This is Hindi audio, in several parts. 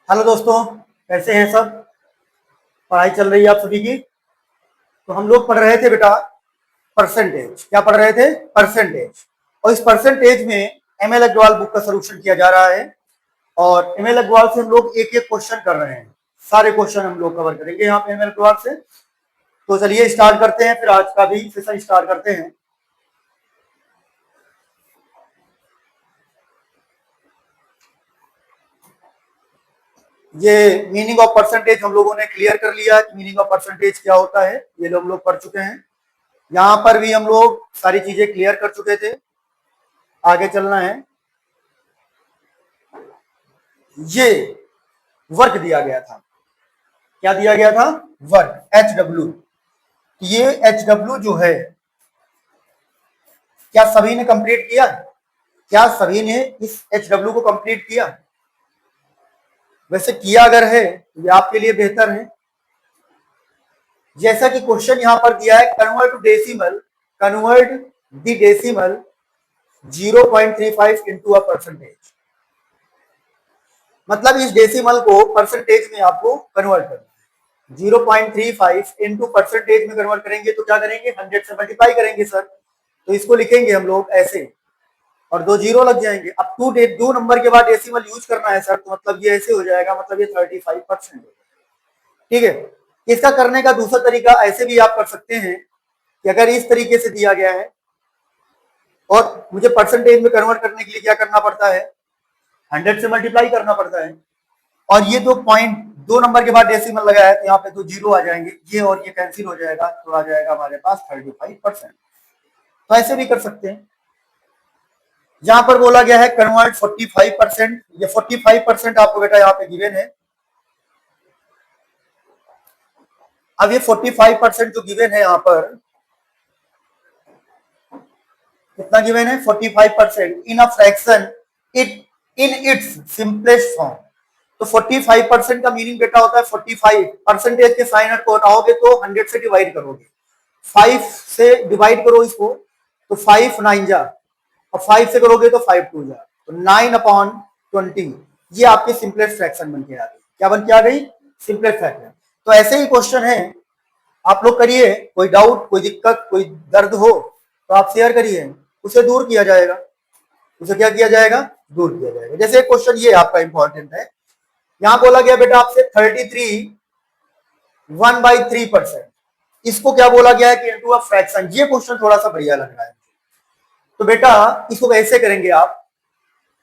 हेलो दोस्तों, कैसे हैं सब। पढ़ाई चल रही है आप सभी की। तो हम लोग पढ़ रहे थे बेटा परसेंटेज। क्या पढ़ रहे थे? परसेंटेज। और इस परसेंटेज में एमएल अग्रवाल बुक का सोल्यूशन किया जा रहा है और एमएल अग्रवाल से हम लोग एक एक क्वेश्चन कर रहे हैं। सारे क्वेश्चन हम लोग कवर करेंगे यहाँ पे एमएल अग्रवाल से। तो चलिए स्टार्ट करते हैं, फिर आज का भी सेशन स्टार्ट करते हैं। ये मीनिंग ऑफ परसेंटेज हम लोगों ने क्लियर कर लिया कि मीनिंग ऑफ परसेंटेज क्या होता है, ये हम लोग पढ़ चुके हैं। यहाँ पर भी हम लोग सारी चीजें क्लियर कर चुके थे। आगे चलना है। ये वर्क दिया गया था। क्या दिया गया था? Work, HW। ये HW जो है, क्या सभी ने कंप्लीट किया? क्या सभी ने इस HW को कंप्लीट किया? वैसे किया अगर है तो ये आपके लिए बेहतर है। जैसा कि क्वेश्चन यहां पर दिया है, convert to decimal, convert the decimal 0.35 into a percentage. मतलब इस डेसिमल को परसेंटेज में आपको कन्वर्ट करना है। 0.35 इनटू परसेंटेज में कन्वर्ट करेंगे तो क्या करेंगे? 100 से मल्टीप्लाई करेंगे सर। तो इसको लिखेंगे हम लोग ऐसे और दो जीरो लग जाएंगे। अब दो नंबर के बाद डेसिमल यूज करना है सर, तो मतलब ये ऐसे हो जाएगा, मतलब ये 35%। ठीक है। इसका करने का दूसरा तरीका ऐसे भी आप कर सकते हैं कि अगर इस तरीके से दिया गया है और मुझे परसेंटेज में कन्वर्ट करने के लिए क्या करना पड़ता है? 100 से मल्टीप्लाई करना पड़ता है। और ये दो नंबर के बाद डेसिमल लगा है तो यहाँ पे तो जीरो आ जाएंगे, ये और ये कैंसिल हो जाएगा, तो आ जाएगा हमारे पास 35%। तो ऐसे भी कर सकते हैं। यहां पर बोला गया है कन्वर्ट 45%। ये 45% आपको बेटा यहाँ पे गिवन है। अब ये 45% जो गिवन है यहाँ पर, कितना गिवन है? 45% in a fraction it in its simplest form. तो 45% का मीनिंग बेटा होता है 45 परसेंटेज के साइन को हटाओगे तो 100 से डिवाइड करोगे। 5 से डिवाइड करो इसको तो 5 9 जा, और 5 से करोगे तो 5 2 जा, तो 9/20। ये आपकी सिंपलेस्ट फ्रैक्शन बन के आ गई। क्या बन के आ गई? Simplest fraction. तो ऐसे ही क्वेश्चन है, आप लोग करिए। कोई डाउट, कोई दिक्कत, कोई दर्द हो तो आप शेयर करिए, उसे दूर किया जाएगा। उसे क्या किया जाएगा? दूर किया जाएगा। जैसे क्वेश्चन ये आपका इंपॉर्टेंट है। यहां बोला गया बेटा आपसे 33 1/3%। इसको क्या बोला गया है कि इनटू अ फ्रैक्शन। ये क्वेश्चन थोड़ा सा बढ़िया लग रहा है। तो बेटा इसको ऐसे करेंगे आप,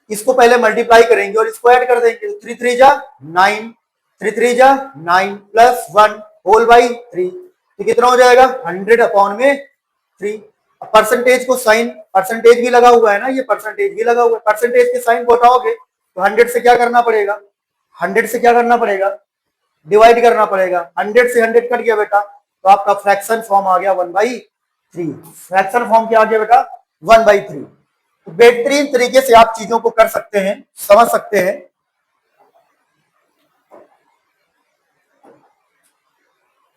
इसको पहले मल्टीप्लाई करेंगे और इसको ऐड कर देंगे। 3 3 जा 9, 3 3 जा 9 प्लस 1 होल बाई 3, तो कितना हो जाएगा? 100/3। परसेंटेज को साइन, परसेंटेज भी लगा हुआ है ना, ये परसेंटेज भी लगा हुआ है। परसेंटेज के साइन को हटाओगे तो 100 से क्या करना पड़ेगा? 100 से क्या करना पड़ेगा? डिवाइड करना पड़ेगा। 100 से 100 कट गया बेटा, तो आपका फ्रैक्शन फॉर्म आ गया 1/3। फ्रैक्शन फॉर्म क्या आ गया बेटा? 1/3। तो बेहतरीन तरीके से आप चीजों को कर सकते हैं, समझ सकते हैं।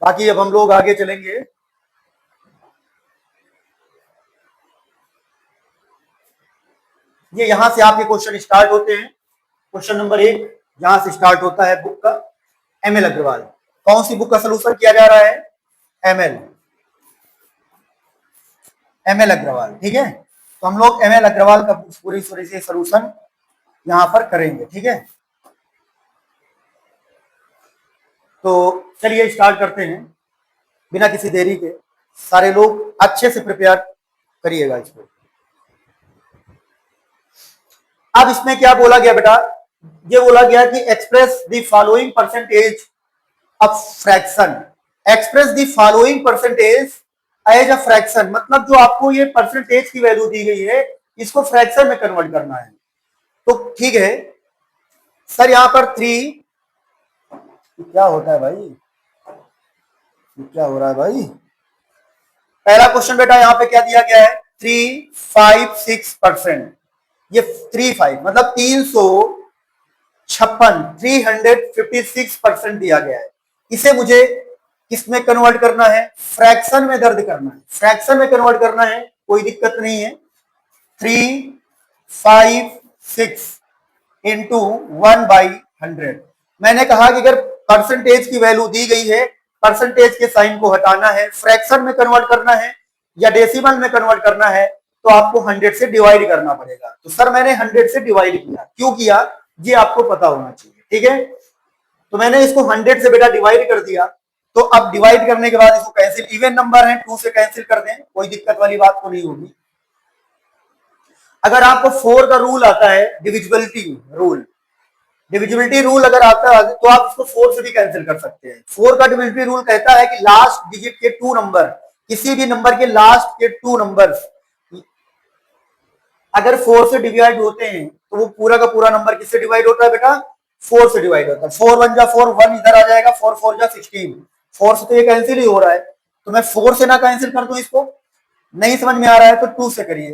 बाकी अब हम लोग आगे चलेंगे। ये यहां से आपके क्वेश्चन स्टार्ट होते हैं। क्वेश्चन नंबर 1 यहां से स्टार्ट होता है बुक का, एमएल अग्रवाल। कौन सी बुक का सोल्यूशन किया जा रहा है? ML, ML Aggarwal. ठीक है। तो हम लोग एमएल अग्रवाल का पूरी से सोल्यूशन यहां पर करेंगे। ठीक है। तो चलिए स्टार्ट करते हैं बिना किसी देरी के। सारे लोग अच्छे से प्रिपेयर करिएगा इसको। अब इसमें क्या बोला गया बेटा? ये बोला गया कि express the following percentage of fraction. Express the following percentage as a fraction. मतलब जो आपको ये परसेंटेज की वैल्यू दी गई है, इसको फ्रैक्शन में कन्वर्ट करना है। तो ठीक है सर, यहां पर 3 क्या होता है भाई? क्या हो रहा है भाई? पहला क्वेश्चन बेटा यहाँ पे क्या दिया गया है? 356%। ये 35 मतलब 356 दिया गया है। इसे मुझे किसमें कन्वर्ट करना है? फ्रैक्शन में दर्ज करना है। फ्रैक्शन में कन्वर्ट करना है, कोई दिक्कत नहीं है। 356 इंटू 1/100। मैंने कहा कि अगर परसेंटेज की वैल्यू दी गई है, परसेंटेज के साइन को हटाना है, फ्रैक्शन में कन्वर्ट करना है या डेसिमल में कन्वर्ट करना है, तो आपको 100 से डिवाइड करना पड़ेगा। तो सर मैंने 100 से डिवाइड किया, क्यों किया ये आपको पता होना चाहिए, ठीक है। तो मैंने इसको 100 से बेटा डिवाइड कर दिया। तो अब डिवाइड करने के बाद इसको कैंसिल, इवन नंबर है 2 से कैंसिल कर दें, कोई दिक्कत वाली बात तो नहीं होगी। अगर आपको 4 का रूल आता है, डिविजिबिलिटी रूल, डिविजिबिलिटी रूल अगर आता है तो आप इसको 4 से भी कैंसिल कर सकते हैं। 4 का डिविजिबिलिटी रूल कहता है कि लास्ट डिजिट के 2 नंबर, किसी भी नंबर के लास्ट के 2 नंबर अगर 4 से डिवाइड होते हैं तो वो पूरा का पूरा नंबर किससे डिवाइड होता है बेटा, 4 से डिवाइड होता है। 4 1 जा 4, 1 इधर आ जाएगा, 4 4 जा 16, 4 से तो ये कैंसिल ही हो रहा है। तो मैं 4 से ना कैंसिल कर दूं इसको, नहीं समझ में आ रहा है तो 2 से करिए।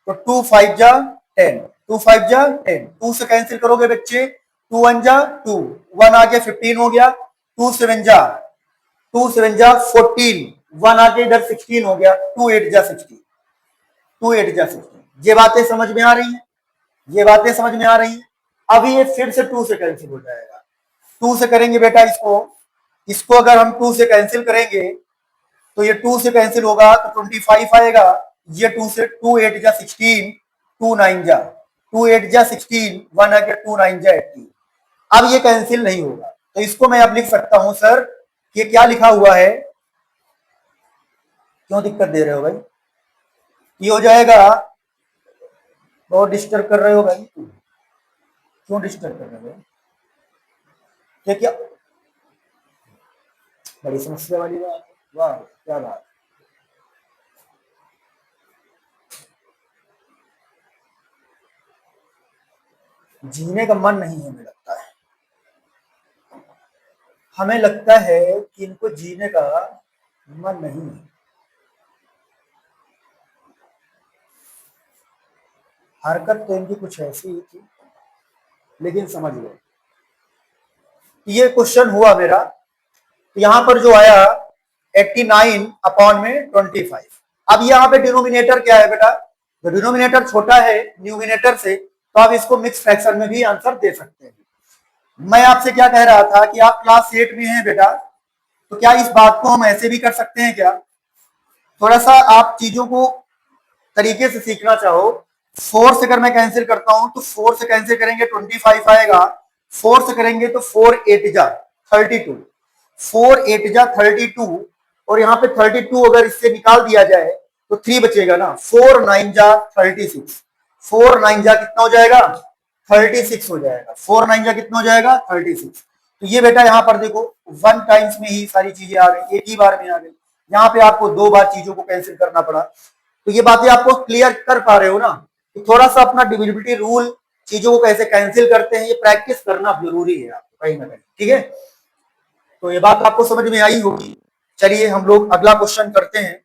तो 2 5 जा 10, 2 5 जा 10, 2 से कैंसिल करोगे बच्चे, 2 1 जा 2, 1 आगे 15 हो गया, 2 7 जा 14, 1 आगे इधर 16 हो गया, 2 8 जा 16, 2 8 जा 16। ये बातें समझ में आ रही हैं, ये बातें समझ में आ रही हैं। अभी ये फिर से 2 से कैंसिल हो जाएगा। 2 से करेंगे बेटा इसको अगर हम 2 से कैंसिल करेंगे तो ये 2 से कैंसिल होगा तो 25 आएगा। ये 2 से 2 8 जा 16, 2 9 जा 2 8 जा 16, 1 आगे 2 9 जा 18। अब ये कैंसिल नहीं होगा तो इसको मैं अब लिख सकता हूं सर कि क्या लिखा हुआ है, क्यों दिक्कत दे रहे हो भाई, ये हो जाएगा, बहुत डिस्टर्ब कर रहे हो भाई, क्यों डिस्टर्ब कर रहे हो, क्या बड़ी समस्या वाली बात, वाह क्या बात। जीने का मन नहीं हमें लगता है, हमें लगता है कि इनको जीने का मन नहीं है। हरकत तो इनकी कुछ ऐसी ही थी, लेकिन समझ लो ये क्वेश्चन हुआ मेरा, तो यहां पर जो आया 89 अपॉन में 25। अब यहाँ पे डिनोमिनेटर क्या है बेटा, जो डिनोमिनेटर छोटा है न्यूमिनेटर से, तो आप इसको मिक्स फ्रैक्शन में भी आंसर दे सकते हैं। मैं आपसे क्या कह रहा था कि आप क्लास 8 में हैं बेटा, तो क्या इस बात को हम ऐसे भी कर सकते हैं क्या, थोड़ा सा आप चीजों को तरीके से सीखना चाहो। 4 से अगर मैं कैंसिल करता हूं तो 4 से कैंसिल करेंगे 25 आएगा, 4 से करेंगे तो 4 8 जा 32, 4 8 जा 32, और यहाँ पे 32 अगर इससे निकाल दिया जाए तो 3 बचेगा ना, 4 9 जा 36, 4 9 जा कितना हो जाएगा 36 हो जाएगा, 4 9 जा कितना हो जाएगा 36। तो ये बेटा यहाँ पर देखो 1 टाइम्स में ही सारी चीजें आ गई, एक ही बार में आ गई, यहाँ पे आपको 2 बार चीजों को कैंसिल करना पड़ा। तो ये बातें आपको क्लियर कर पा रहे हो ना, तो थोड़ा सा अपना डिविजिबिलिटी रूल, चीजों को कैसे कैंसिल करते हैं, ये प्रैक्टिस करना जरूरी है आपको कहीं ना कहीं, ठीक है। तो ये बात आपको समझ में आई होगी। चलिए हम लोग अगला क्वेश्चन करते हैं।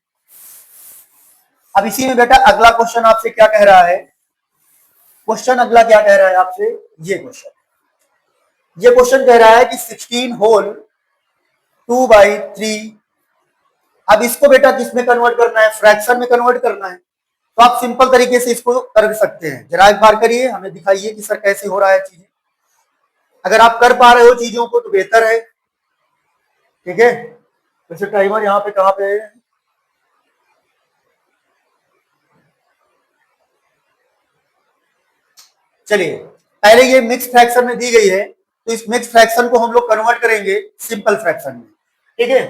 अब इसी में बेटा अगला क्वेश्चन आपसे क्या कह रहा है, क्वेश्चन अगला क्या कह रहा है आपसे, ये क्वेश्चन कह रहा है कि 16 होल 2/3। अब इसको बेटा किसमें कन्वर्ट करना है, फ्रैक्शन में कन्वर्ट करना है। तो आप सिंपल तरीके से इसको कर सकते हैं, जरा एक बार करिए, हमें दिखाइए कि सर कैसे हो रहा है चीजें। अगर आप कर पा रहे हो चीजों को तो बेहतर है, ठीक है। वैसे टाइमर यहाँ पे कहाँ पे है, चलिए पहले ये मिक्स फ्रैक्शन में दी गई है, तो इस मिक्स फ्रैक्शन को हम लोग कन्वर्ट करेंगे सिंपल फ्रैक्शन में, ठीक है।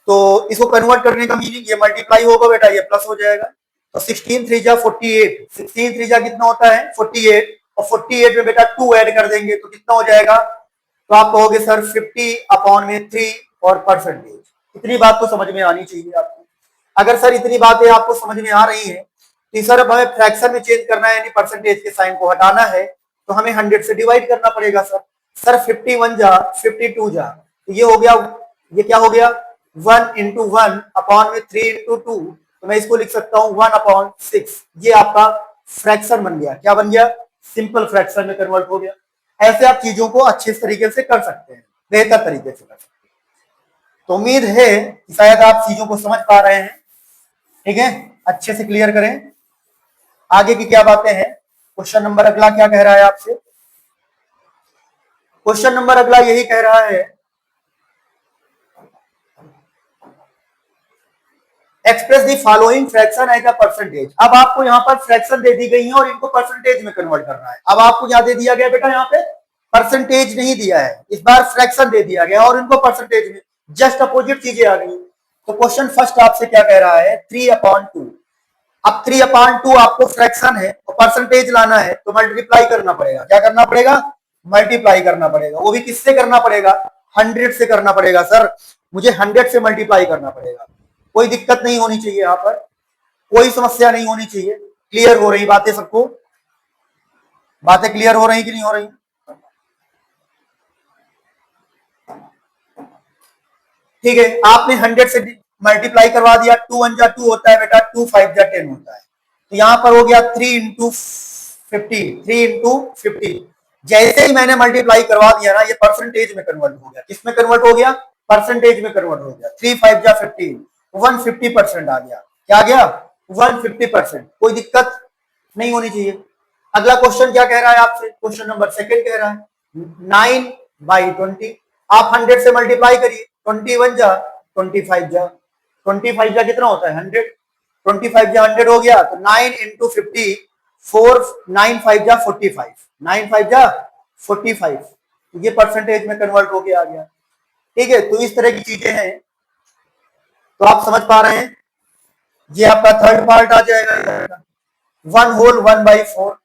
तो इसको कन्वर्ट करने का मीनिंग ये मल्टीप्लाई होगा बेटा, ये प्लस हो जाएगा। तो 16 3 जा 48, 16 3 जा कितना होता है 48, और 48 में बेटा 2 ऐड कर देंगे तो कितना हो जाएगा, तो आप कहोगे सर 50 अपॉन में 3 और परसेंटेज। इतनी बात तो समझ में आनी चाहिए आपको। अगर सर इतनी बातें आपको समझ में आ रही है तो सर अब हमें फ्रैक्शन में चेंज करना है, यानी परसेंटेज के साइन को हटाना है, तो हमें 100 से डिवाइड करना पड़ेगा सर 51 जा 52 जा, तो ये हो गया, ये क्या हो गया 1 इंटू 1 अपॉन में 3 इंटू 2, तो मैं इसको लिख सकता हूं 1/6। ये आपका फ्रैक्शन बन गया, क्या बन गया, सिंपल फ्रैक्शन में कन्वर्ट हो गया। ऐसे आप चीजों को अच्छे तरीके से कर सकते हैं, बेहतर तरीके से कर सकते हैं। तो उम्मीद है कि शायद आप चीजों को समझ पा रहे हैं, ठीक है, अच्छे से क्लियर करें। आगे की क्या बातें हैं, क्वेश्चन नंबर अगला क्या कह रहा है आपसे, क्वेश्चन नंबर अगला यही कह रहा है, express the following fraction as a percentage. अब आपको यहाँ पर फ्रैक्शन दे दी गई है और इनको परसेंटेज में कन्वर्ट करना है। अब आपको क्या दे दिया गया बेटा, यहाँ पे परसेंटेज नहीं दिया है, इस बार फ्रैक्शन दे दिया गया और इनको परसेंटेज में, जस्ट अपोजिट चीजें आ गई। तो क्वेश्चन फर्स्ट आपसे क्या कह रहा है, 3/2। अब 3/2 आपको फ्रैक्शन है और परसेंटेज लाना है तो मल्टीप्लाई करना पड़ेगा। क्या करना पड़ेगा, मल्टीप्लाई करना पड़ेगा। वो भी किससे करना पड़ेगा, 100 से करना पड़ेगा। सर मुझे 100 से मल्टीप्लाई करना पड़ेगा। कोई दिक्कत नहीं होनी चाहिए, यहाँ पर कोई समस्या नहीं होनी चाहिए। क्लियर हो रही बातें सबको, बातें क्लियर हो रही कि नहीं हो रही? ठीक है, आपने 100 से मल्टीप्लाई करवा दिया। 2 1 जा 2 होता है बेटा, 2 5 जा 10 होता है। तो यहां पर हो गया 3 इंटू 50, 3 इंटू 50। जैसे ही मैंने मल्टीप्लाई करवा दिया ना, ये परसेंटेज में कन्वर्ट हो गया। किस में कन्वर्ट हो गया, परसेंटेज में कन्वर्ट हो गया। 3 5 जा 15, 150% आ गया। क्या आ गया, 150%। कोई दिक्कत नहीं होनी चाहिए। अगला क्वेश्चन क्या कह रहा है आपसे, क्वेश्चन नंबर सेकंड कह रहा है 9/20। आप 100 से मल्टीप्लाई करिए, 21 जा 25 जा 25 जा कितना होता है 100, 25 जा 100 हो गया। तो 9 इंटू 50, 4 9 5 जा 45, 9 5 जा 45। ये परसेंटेज में कन्वर्ट होके आ गया। ठीक है, तो इस तरह की चीजें हैं। तो आप समझ पा रहे हैं, ये आपका थर्ड पार्ट आ जाएगा। 1/4, 1/4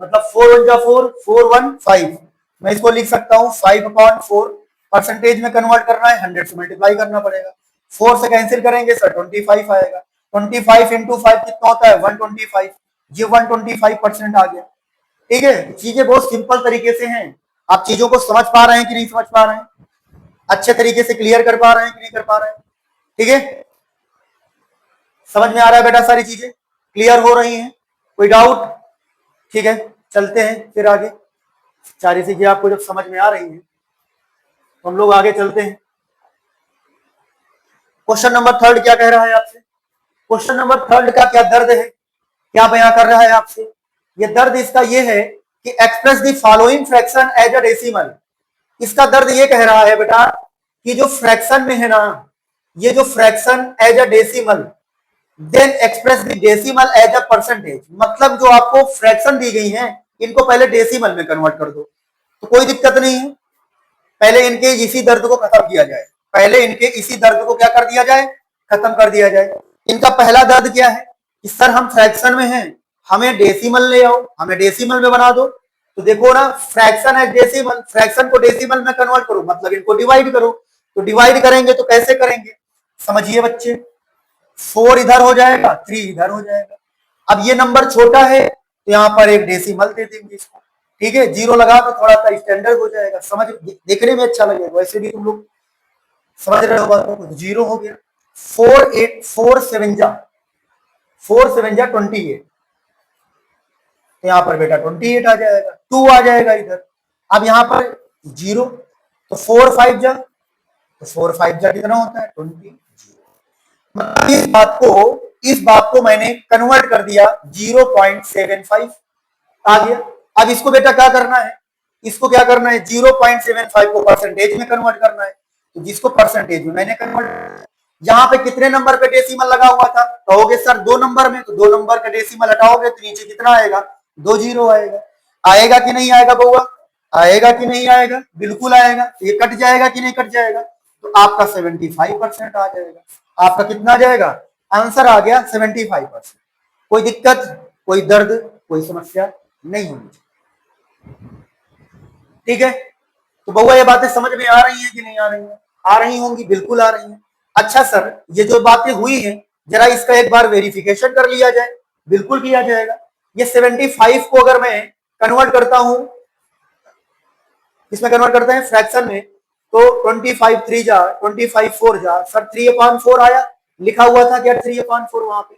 मतलब 4 1 जा 4, 4 1 5। मैं इसको लिख सकता हूं 5/4। परसेंटेज में कन्वर्ट करना है, 100 से मल्टीप्लाई करना पड़ेगा। 4 से कैंसिल करेंगे सर 25 आएगा। 25 इंटू 5 कितना होता है 125। ये 125% आ गया। ठीक है, चीजें बहुत सिंपल तरीके से हैं। आप चीजों को समझ पा रहे हैं कि नहीं समझ पा रहे हैं, अच्छे तरीके से क्लियर कर पा रहे हैं कि नहीं कर पा रहे हैं? ठीक है, समझ में आ रहा है बेटा, सारी चीजें क्लियर हो रही हैं, कोई डाउट? ठीक है, चलते हैं फिर आगे। सारी चीजें आपको जब समझ में आ रही हैं तो हम लोग आगे चलते हैं। क्वेश्चन नंबर थर्ड क्या कह रहा है आपसे, क्वेश्चन नंबर थर्ड का क्या दर्द है, क्या बयां कर रहा है आपसे? ये दर्द इसका ये है कि express the following fraction as a decimal. इसका दर्द ये कह रहा है बेटा कि जो फ्रैक्शन में है ना, ये जो fraction as a decimal, then express the decimal as a percentage. मतलब जो आपको फ्रैक्शन दी गई है, इनको पहले डेसिमल में कन्वर्ट कर दो। तो कोई दिक्कत नहीं है, पहले इनके इसी दर्द को खत्म किया जाए। पहले इनके इसी दर्द को क्या कर दिया जाए, खत्म कर दिया जाए। इनका पहला दर्द क्या है कि सर हम फ्रैक्शन में हैं, हमें डेसिमल ले आओ, हमें डेसिमल में बना दो। तो देखो ना, फ्रैक्शन है डेसिमल, फ्रैक्शन को डेसिमल में कन्वर्ट करो मतलब इनको डिवाइड करो। तो डिवाइड करेंगे तो कैसे करेंगे, समझिए बच्चे। 4 इधर हो जाएगा, 3 इधर हो जाएगा। अब ये नंबर छोटा है तो यहाँ पर एक डेसिमल दे देंगे इसको। ठीक है, 0 लगा तो थोड़ा सा स्टैंडर्ड हो जाएगा, समझ देखने में अच्छा लगेगा। वैसे भी तुम लोग समझ रहे हो बातों को। 0 हो गया। 4 7 जा 28। तो यहाँ पर बेटा 28 आ जाएगा, 2 आ जाएगा इधर। अब यहाँ पर 0, तो 4 5 जा, तो 4 5 जा कितना होता है 20। मतलब इस बात को मैंने कन्वर्ट कर दिया 0.75 आ गया। अब इसको बेटा क्या करना है, इसको क्या करना है 0.75 को परसेंटेज में कन्वर्ट करना है। तो जिसको परसेंटेज में मैंने कन्वर्ट, यहाँ पे कितने नंबर पे डेसिमल लगा हुआ था, कहोगे सर 2 नंबर में, तो 2 नंबर का डेसिमल हटाओगे तो नीचे कितना आएगा 2 0 आएगा। आएगा कि नहीं आएगा बउआ, आएगा कि नहीं आएगा, बिल्कुल आएगा। ये कट जाएगा कि नहीं कट जाएगा, तो आपका 75% आ जाएगा। आपका कितना आ जाएगा, आंसर आ गया 75%। कोई दिक्कत, कोई दर्द, कोई समस्या नहीं होनी चाहिए। ठीक है, तो बउआ ये बातें समझ में आ रही हैं कि नहीं आ रही हैं? आ रही होंगी, बिल्कुल आ रही हैं। अच्छा सर, ये जो बातें हुई हैं जरा इसका एक बार वेरिफिकेशन कर लिया जाए। बिल्कुल किया जाएगा। ये 75 को अगर मैं कन्वर्ट करता हूं, इसमें कन्वर्ट करते हैं फ्रैक्शन में, तो 25 3 जा 25 4 जा, सर 3/4 आया। लिखा हुआ था क्या 3/4 वहां पे,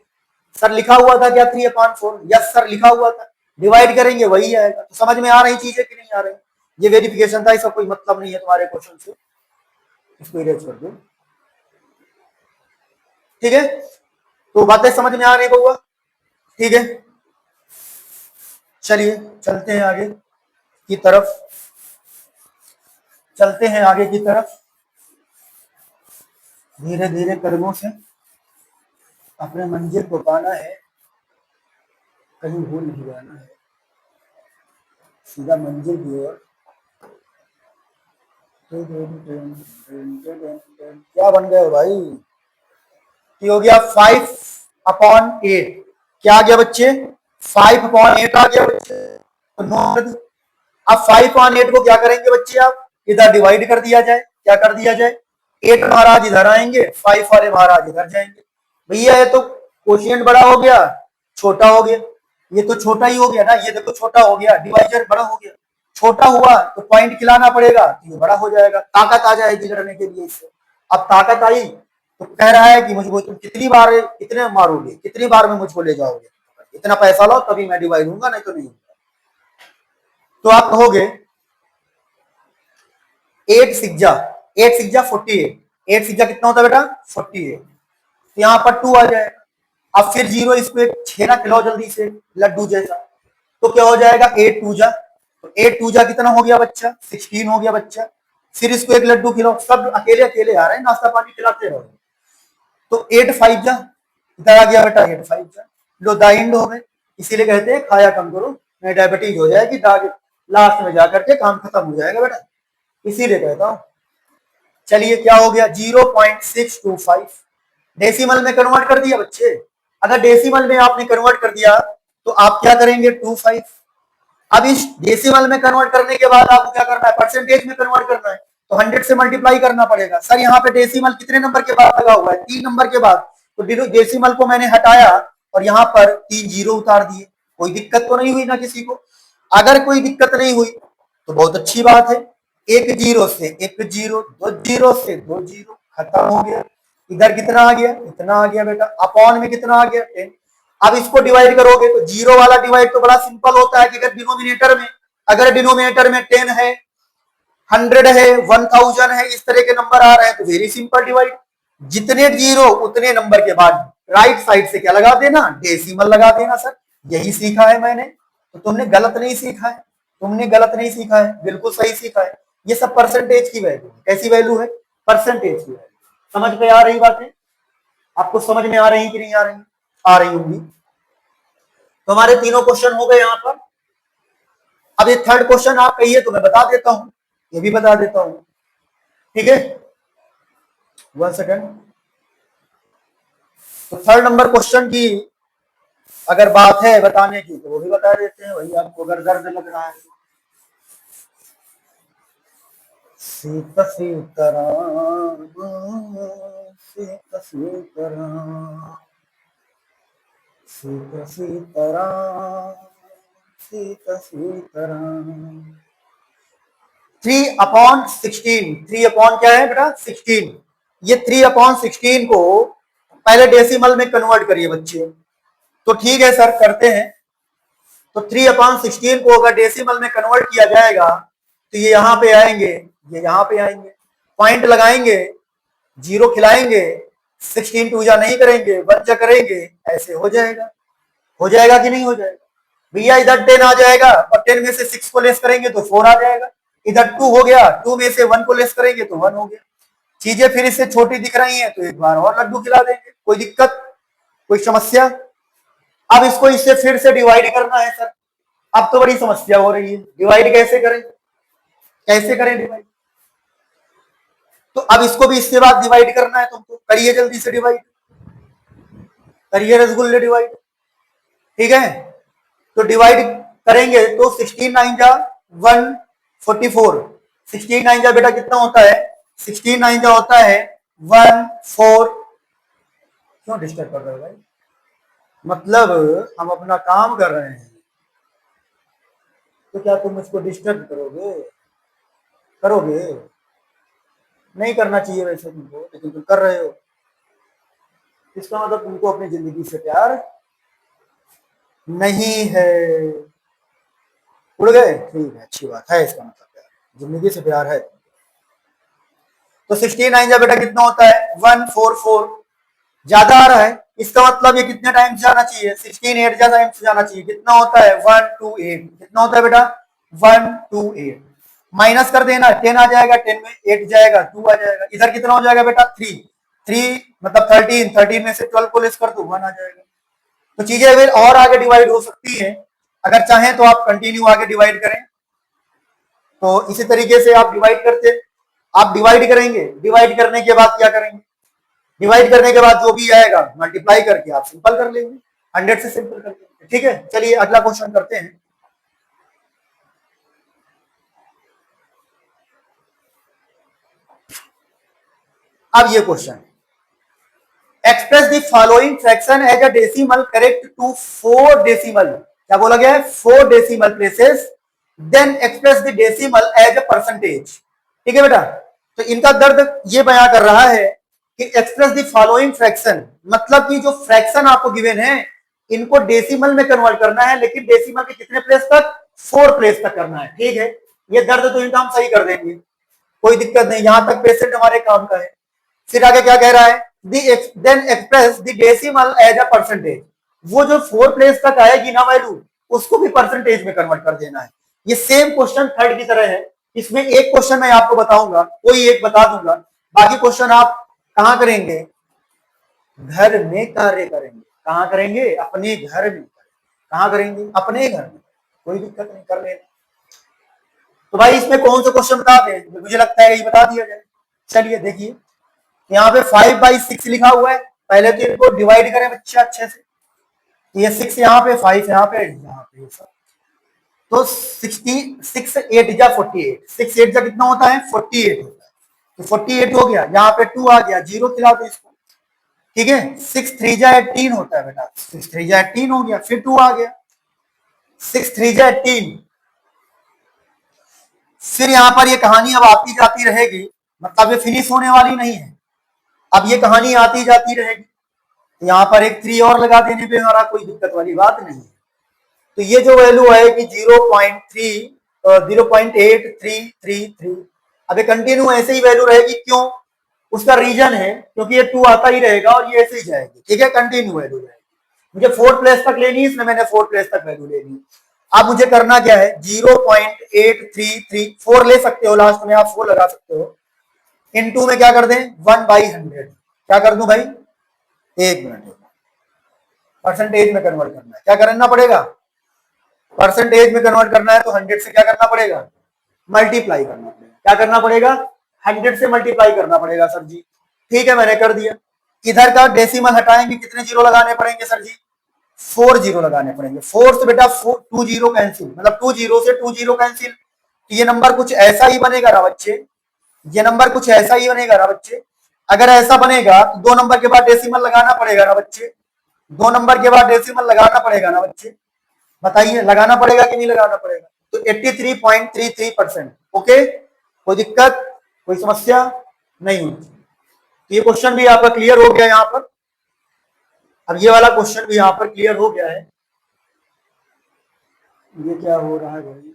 सर लिखा हुआ था क्या 3/4? यस सर लिखा हुआ था। डिवाइड करेंगे वही आएगा। तो समझ में आ रही चीजें कि नहीं आ रही? ये वेरिफिकेशन था, इसका कोई मतलब नहीं है तुम्हारे क्वेश्चन से, इसको इरेज कर दो। ठीक है, तो बातें समझ में आ रही बउआ? ठीक है, चलिए चलते हैं आगे। की तरफ चलते हैं, आगे की तरफ धीरे धीरे कदमों से अपने मंजिल को पाना है, कहीं भूल नहीं जाना है, सीधा मंजिल की ओर। क्या बन गए हो भाई? कि हो गया 5/8। क्या आ गया बच्चे? 5/8 आ गया बच्चे। तो अब 5/8 को क्या करेंगे बच्चे? आप इधर डिवाइड कर दिया जाए। क्या कर दिया जाए? 8 महाराज इधर आएंगे, 5 वाले महाराज इधर जाएंगे। भैया ये तो कोशिएंट बड़ा हो गया, छोटा हो गया। ये तो छोटा ही हो गया ना, ये देखो छोटा हो गया, डिवाइजर बड़ा हो गया। छोटा हुआ तो पॉइंट खिलाना पड़ेगा, तो ये बड़ा हो जाएगा। ताकत आ जाएगी लड़ने के लिए इससे। अब ताकत आई तो कह रहा है कि मुझको तुम कितनी बार कितने मारोगे, कितनी बार में मुझको ले जाओगे, इतना पैसा लो तभी मैं डिवाइड दूंगा, नहीं तो नहीं। तो आप कहोगे 8 सिक्जा 48। 8 सिक्जा कितना होता है बेटा? 48। तो यहाँ पर 2 आ जाएगा। अब फिर 0 इसको एक छेना खिलाओ जल्दी से, लड्डू जैसा। तो क्या हो जाएगा? 8 2 जा। तो 8 2 जा कितना हो गया बच्चा? 16 हो गया बच्चा। फिर इसको एक लड्डू खिलाओ, सब अकेले अकेले आ रहे हैं, नाश्ता पानी खिलाते रहो। तो 8 5 जा, इधर आ गया बेटा 8 5 जा। लो दाइंड हो गए। इसीलिए कहते हैं खाया कम करो, नहीं डायबिटीज हो जाएगी, लास्ट में जाकर के काम खत्म हो जाएगा बेटा, इसीलिए कहता हूं। चलिए क्या हो गया? 0.625 डेसिमल में कन्वर्ट कर दिया बच्चे। अगर डेसिमल में आपने कन्वर्ट कर दिया तो आप क्या करेंगे? 25। अब इस डेसिमल में कन्वर्ट करने के बाद आपको क्या करना है? परसेंटेज में कन्वर्ट करना है, तो 100 से मल्टीप्लाई करना पड़ेगा। सर यहाँ पे डेसिमल कितने नंबर के बाद लगा हुआ है? 3 नंबर के बाद। तो डेसिमल को मैंने हटाया और यहाँ पर 3 जीरो उतार दिए। कोई दिक्कत तो नहीं हुई ना किसी को? अगर कोई दिक्कत नहीं हुई तो बहुत अच्छी बात है। 1 जीरो से 1 जीरो, 2 जीरो से 2 जीरो, खत्म हो गया। इधर कितना आ गया? इतना आ गया बेटा। अपॉन में कितना आ गया? 10। अब इसको डिवाइड करोगे तो जीरो वाला डिवाइड तो बड़ा सिंपल होता है कि अगर डिनोमिनेटर में 10 है, 100 है, 1000 है, इस तरह के नंबर आ रहे हैं तो वेरी सिंपल डिवाइड। जितने जीरो उतने नंबर के बाद राइट साइड से क्या लगा देना? डेसिमल लगा देना। सर यही सीखा है मैंने। तो तुमने गलत नहीं सीखा है, तुमने गलत नहीं सीखा है, बिल्कुल सही सीखा है। ये सब परसेंटेज की वैल्यू। कैसी वैल्यू है? परसेंटेज की वैल्यू। समझ में आ रही बातें? आपको समझ में आ रही कि नहीं आ रही? आ रही होंगी। तो हमारे तीनों क्वेश्चन हो गए यहां पर। अब ये थर्ड क्वेश्चन आप कहिए तो मैं बता देता हूं, ये भी बता देता हूं। ठीक है, 1 सेकेंड। तो थर्ड नंबर क्वेश्चन की अगर बात है बताने की तो वो भी बता देते हैं। वही आपको अगर दर्द लग रहा है। सीता सीताराम, सीता सीताराम, सीता सीताराम, सीता सीताराम। 3/16। 3 क्या है बेटा? 16। ये 3/16 को पहले डेसिमल में कन्वर्ट करिए बच्चे। तो ठीक है सर, करते हैं। तो 3/16 को अगर डेसिमल में कन्वर्ट किया जाएगा तो ये यहां पे आएंगे, ये यहां पे आएंगे, पॉइंट लगाएंगे, जीरो खिलाएंगे, 16 2 जा नहीं करेंगे, 1 जा करेंगे, ऐसे हो जाएगा। हो जाएगा कि नहीं हो जाएगा? भैया इधर 10 आ जाएगा और 10 में से 6 को लेस करेंगे तो 4 आ जाएगा। इधर 2 हो गया, 2 में से 1 को लेस करेंगे तो 1 हो गया। चीजें फिर इससे छोटी दिख रही हैं तो एक बार और लड्डू खिला देंगे। कोई दिक्कत, कोई समस्या? अब इसको इससे फिर से डिवाइड करना है सर। अब तो बड़ी समस्या हो रही है, डिवाइड कैसे करें? कैसे करें डिवाइड? तो अब इसको भी इसके बाद डिवाइड करना है तुमको। करिए जल्दी से डिवाइड, करिए रसगुल्ले डिवाइड। ठीक है, तो डिवाइड करेंगे तो 16 9 जा 144। 16 9 जा बेटा कितना होता है? 16 9 जा होता है 14। क्यों डिस्टर्ब कर रहे हो भाई? मतलब हम अपना काम कर रहे हैं तो क्या तुम मुझको डिस्टर्ब करोगे? करोगे? नहीं करना चाहिए वैसे तुमको, लेकिन तुम कर रहे हो। इसका मतलब तुमको अपनी जिंदगी से प्यार नहीं है। उड़ गए? ठीक है, अच्छी बात है। इसका मतलब प्यार, जिंदगी से प्यार है। तो 16 9 जा बेटा कितना होता है? 144। ज्यादा आ रहा है, इसका मतलब ये कितने टाइम से जाना चाहिए? 16 8 जा टाइम से जाना चाहिए। कितना होता है? 128। कितना होता है बेटा? 128 माइनस कर देना, 10 आ जाएगा, 10 में 8 जाएगा, 2 आ जाएगा, इधर कितना हो जाएगा बेटा 3, 3 मतलब 13, 13 में से 12 को लेस कर दो 1 आ जाएगा। तो चीजें अगर और आगे डिवाइड हो सकती है, अगर चाहें तो आप कंटिन्यू आगे डिवाइड करें। तो इसी तरीके से आप डिवाइड करते, आप डिवाइड करेंगे, डिवाइड करने के बाद क्या करेंगे, डिवाइड करने के बाद जो भी आएगा मल्टीप्लाई करके आप सिंपल कर लेंगे, 100 से सिंपल कर लेंगे। ठीक है, चलिए अगला क्वेश्चन करते हैं। अब ये question, express the following fraction as a decimal correct to 4 decimal, क्या बोला गया है 4 decimal places, then express the decimal as a percentage. ठीक है बेटा, तो इनका दर्द ये बयां कर रहा है कि एक्सप्रेस द फॉलोइंग फ्रैक्शन, मतलब कि जो फ्रैक्शन आपको गिवन है इनको डेसिमल में कन्वर्ट करना है, लेकिन डेसिमल के कितने प्लेस तक, 4 प्लेस तक करना है। ठीक है, ये दर्द तो इनका हम सही कर देंगे, कोई दिक्कत नहीं, यहां तक पेशेंट हमारे काम का है। फिर आगे क्या कह रहा है, then express the decimal as a percentage, वो जो 4 प्लेस तक आएगी ना वैल्यू उसको भी परसेंटेज में कन्वर्ट कर देना है। ये सेम क्वेश्चन थर्ड की तरह है, इसमें एक क्वेश्चन मैं आपको बताऊंगा, कोई एक बता दूंगा, बाकी क्वेश्चन आप कहां करेंगे, घर में कार्य करेंगे। कहां करेंगे, अपने घर में। कहां करेंगे, अपने घर में, कोई दिक्कत नहीं, कर लेना। तो भाई इसमें कौन सा क्वेश्चन बता दें, मुझे लगता है ये बता दिया जाए। चलिए देखिए, यहाँ पे 5/6 लिखा हुआ है, पहले तो इनको डिवाइड करें बच्चे अच्छे से, ये 6 यहाँ पे, 5 यहाँ पे, यहाँ पे सब, तो 66 8 जा 48, 6 8 जा कितना होता है 48 होता है, तो 48 हो गया, यहाँ पे 2 आ गया, 0 खिला दो इसको। ठीक है, 6 3 जा 18 होता है बेटा, 6 3 जा 18 हो गया, फिर 2 आ गया, 6 3 जा 18। फिर यहाँ पर ये कहानी अब आती जाती रहेगी, मतलब ये फिनिश होने वाली नहीं है, अब ये कहानी आती जाती रहेगी। यहाँ पर एक 3 और लगा देने पे हमारा कोई दिक्कत वाली बात नहीं है। तो ये जो वैल्यू है कि 0.8333, अभी कंटिन्यू ऐसे ही वैल्यू रहेगी, क्यों, उसका रीजन है क्योंकि ये 2 आता ही रहेगा और ये ऐसे ही जाएगी। ठीक है, कंटिन्यू वैल्यू रहेगी, मुझे 4 प्लेस तक लेनी है, इसमें मैंने 4 प्लेस तक वैल्यू लेनी। अब मुझे करना क्या है, 0.833 4 ले सकते हो, लास्ट में आप 4 लगा सकते हो, इनटू में क्या कर दें 1/100, क्या कर दूं भाई, एक मिनट, परसेंटेज में कन्वर्ट करना है, क्या करना पड़ेगा, परसेंटेज में कन्वर्ट करना है तो 100 से क्या करना पड़ेगा, मल्टीप्लाई करना पड़ेगा, क्या करना पड़ेगा 100 से मल्टीप्लाई करना पड़ेगा सर जी। ठीक है, मैंने कर दिया, इधर का डेसिमल हटाएंगे, कितने जीरो लगाने पड़ेंगे सर जी, 4 जीरो लगाने पड़ेंगे, 4 से बेटा 2 जीरो कैंसिल, मतलब 2 जीरो से 2 जीरो कैंसिल, तो ये नंबर कुछ ऐसा ही बनेगा ना बच्चे, ये नंबर कुछ ऐसा ही बनेगा ना बच्चे। अगर ऐसा बनेगा तो 2 नंबर के बाद डेसिमल लगाना पड़ेगा ना बच्चे, 2 नंबर के बाद डेसिमल लगाना पड़ेगा ना बच्चे, बताइए लगाना पड़ेगा कि नहीं लगाना पड़ेगा। तो 83.33%, ओके, कोई दिक्कत, कोई समस्या नहीं होती। तो ये क्वेश्चन भी आपका क्लियर हो गया यहाँ पर, अब ये वाला क्वेश्चन भी यहाँ पर क्लियर हो गया है। ये क्या हो रहा है भाई,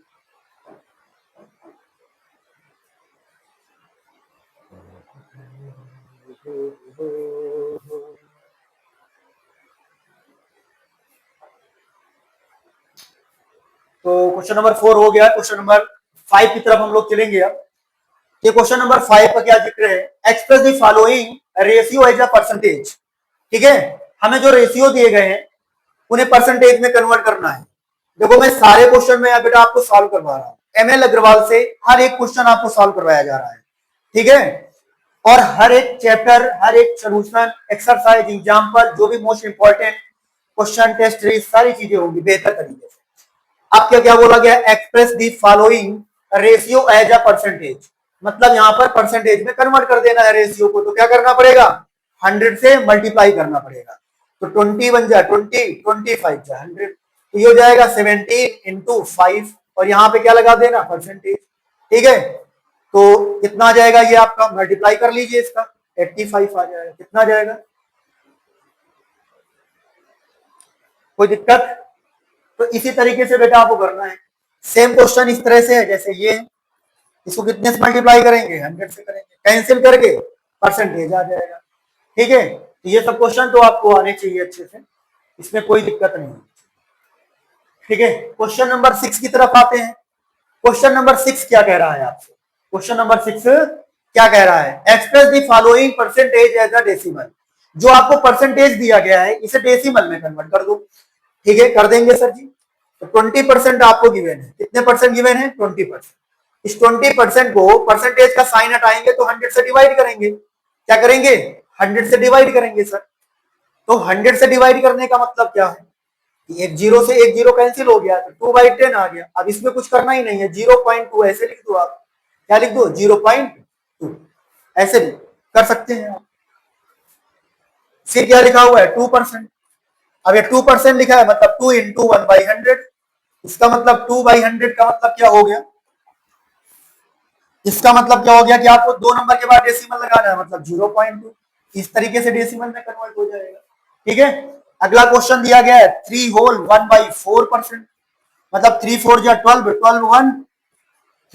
तो क्वेश्चन नंबर 4 हो गया, क्वेश्चन नंबर 5 की तरफ हम लोग चलेंगे। अब ये क्वेश्चन नंबर 5 का क्या जिक्र है, express the following ratio as a percentage. ठीक है, हमें जो रेशियो दिए गए हैं उन्हें परसेंटेज में कन्वर्ट करना है। देखो मैं सारे क्वेश्चन में बेटा आपको सॉल्व करवा रहा हूँ, ML अग्रवाल से हर एक क्वेश्चन आपको सॉल्व करवाया जा रहा है। ठीक है, और हर एक चैप्टर, हर एक सोल्यूशन, एक्सरसाइज, एग्जाम्पल, जो भी most important question, test series, सारी चीजें होंगी बेहतर तरीके से। अब क्या क्या बोला गया, express the following ratio as a percentage, मतलब यहां पर परसेंटेज में कन्वर्ट कर देना है रेशियो को, तो क्या करना पड़ेगा 100 से मल्टीप्लाई करना पड़ेगा, तो 20 बन जाए 20, 25 जा 100, तो ये हो जाएगा 17 इंटू 5, और यहाँ पे क्या लगा देना परसेंटेज। ठीक है, तो कितना आ जाएगा ये आपका, मल्टीप्लाई कर लीजिए इसका, 85 आ जाएगा, कितना जाएगा, कोई दिक्कत। तो इसी तरीके से बेटा आपको करना है, सेम क्वेश्चन इस तरह से है जैसे ये, इसको कितने से मल्टीप्लाई करेंगे 100 से करेंगे, कैंसिल करके परसेंटेज आ जाएगा। ठीक है, तो ये सब क्वेश्चन तो आपको आने चाहिए अच्छे से, इसमें कोई दिक्कत नहीं। ठीक है, क्वेश्चन नंबर 6 की तरफ आते हैं। क्वेश्चन नंबर 6 क्या कह रहा है आपसे? क्वेश्चन नंबर 6 क्या कह रहा है? Express the following percentage as a decimal. जो आपको परसेंटेज दिया गया है इसे डेसिमल में कन्वर्ट कर दो। ठीक है, कर देंगे सर जी। तो 20% आपको गिवन है। कितने परसेंट गिवन है? 20%। इस 20% को परसेंटेज का साइन हटाएंगे तो 100 से डिवाइड करेंगे। क्या करेंगे? 100 से डिवाइड करेंगे सर। तो 100 से डिवाइड करने का मतलब क्या है? एक जीरो से एक जीरो कैंसिल हो गया तो 2/10 आ गया। अब इसमें कुछ करना ही नहीं है, 0.2 ऐसे लिख दो आप। क्या लिख दो? 0.2 ऐसे भी कर सकते हैं आप। फिर क्या लिखा हुआ है? 2%। अब ये 2% लिखा है मतलब 2 इंटू 1/100। इसका मतलब 2/100 का मतलब क्या हो गया? इसका मतलब क्या हो गया कि आपको 2 नंबर के बाद डेसिमल लगाना है, मतलब 0.2। इस तरीके से डेसिमल में कन्वर्ट हो जाएगा। ठीक है, अगला क्वेश्चन दिया गया है 3 होल 1/4%। मतलब 3 4 जा 12, 12 1,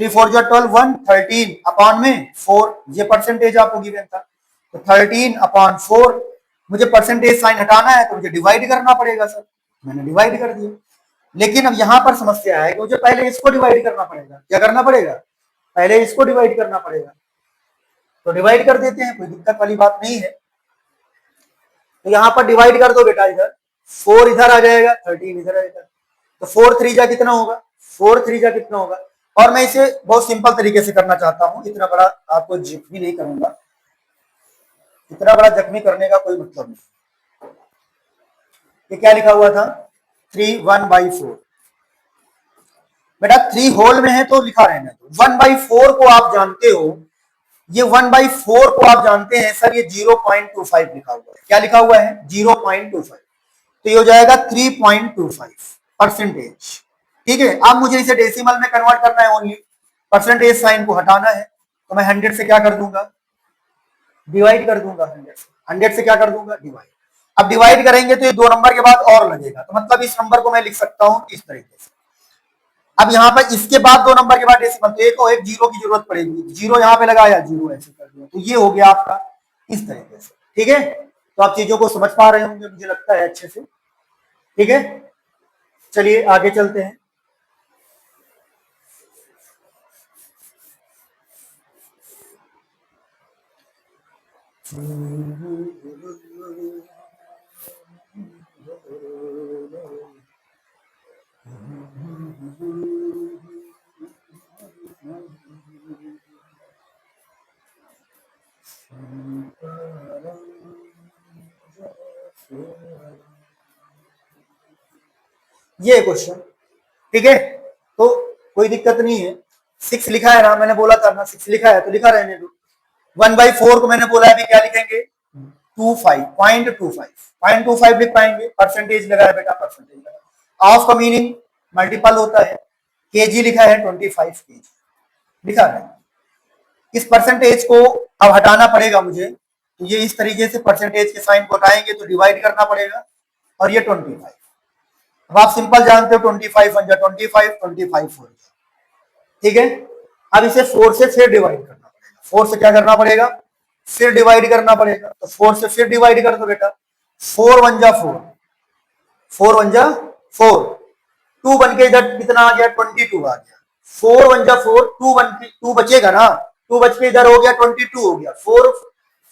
3 4 जा 12 1, 13 अपॉन में 4। ये परसेंटेज आपको गिवन था। तो 13 अपॉन 4, मुझे परसेंटेज साइन हटाना है तो मुझे डिवाइड करना पड़ेगा सर। मैंने डिवाइड कर दिया। लेकिन अब यहां पर समस्या है कि मुझे पहले इसको डिवाइड करना पड़ेगा। क्या करना पड़ेगा? पहले इसको डिवाइड करना पड़ेगा। तो डिवाइड कर देते हैं, कोई दिक्कत वाली बात नहीं है। तो यहां पर डिवाइड कर दो बेटा, इधर 4 इधर आ जाएगा, 13 इधर आएगा। तो 4 3 जा कितना होगा? 4 3 जा कितना होगा? और मैं इसे बहुत सिंपल तरीके से करना चाहता हूं, इतना बड़ा आपको जख्मी नहीं करूंगा। इतना बड़ा जख्मी करने का कोई मतलब नहीं। ये क्या लिखा हुआ था? 3 1/4। बेटा 3 होल में है तो लिखा रहना। 1/4 को आप जानते हो, ये 1/4 को आप जानते हैं सर, ये 0.25 लिखा हुआ है। क्या लिखा हुआ है? 0.25। तो ये हो जाएगा 3.25 परसेंटेज। ठीक है, अब मुझे इसे डेसिमल में कन्वर्ट करना है ओनली। परसेंटेज साइन को हटाना है तो मैं 100 से क्या कर दूंगा? डिवाइड कर दूंगा। 100 से क्या कर दूंगा? डिवाइड। अब डिवाइड करेंगे तो ये 2 नंबर के बाद और लगेगा, तो मतलब इस नंबर को मैं लिख सकता हूं इस तरीके से। अब यहाँ पर इसके बाद 2 नंबर के बाद डेसिमल, तो एक और एक जीरो की जरूरत पड़ेगी। जीरो यहाँ पे लगाया, जीरो ऐसे कर दिया, तो ये हो गया आपका इस तरीके से। ठीक है, तो आप चीजों को समझ पा रहे होंगे मुझे लगता है अच्छे से। ठीक है, चलिए आगे चलते हैं। ये क्वेश्चन, ठीक है, तो कोई दिक्कत नहीं है। 6 लिखा है ना, मैंने बोला था ना 6 लिखा है तो लिखा रहने दो। 1/4 को मैंने बोला है, अभी क्या लिखेंगे? 0.25 लिख पाएंगे। परसेंटेज लगा है बेटा, परसेंटेज लगा। ऑफ का मीनिंग मल्टीपल होता है। केजी लिखा है 25 केजी लिखा है। इस परसेंटेज को अब हटाना पड़ेगा मुझे, तो ये इस तरीके से परसेंटेज के साइन को हटाएंगे तो डिवाइड करना पड़ेगा, और ये 25। अब आप सिंपल जानते हो 25 वन जा 25, 25 4 जा। ठीक है, अब इसे 4 से फिर डिवाइड करना पड़ेगा। 4 से क्या करना पड़ेगा? फिर डिवाइड करना पड़ेगा। तो 4 से फिर डिवाइड कर दो बेटा। 4 1 जा 4, 4 1 जा 4, 2 बन के इधर कितना आ गया? 22 आ गया। 4 1 जा 4, 2 बन के 2 बचेगा ना, 2 बच के इधर हो गया 22 हो गया। 4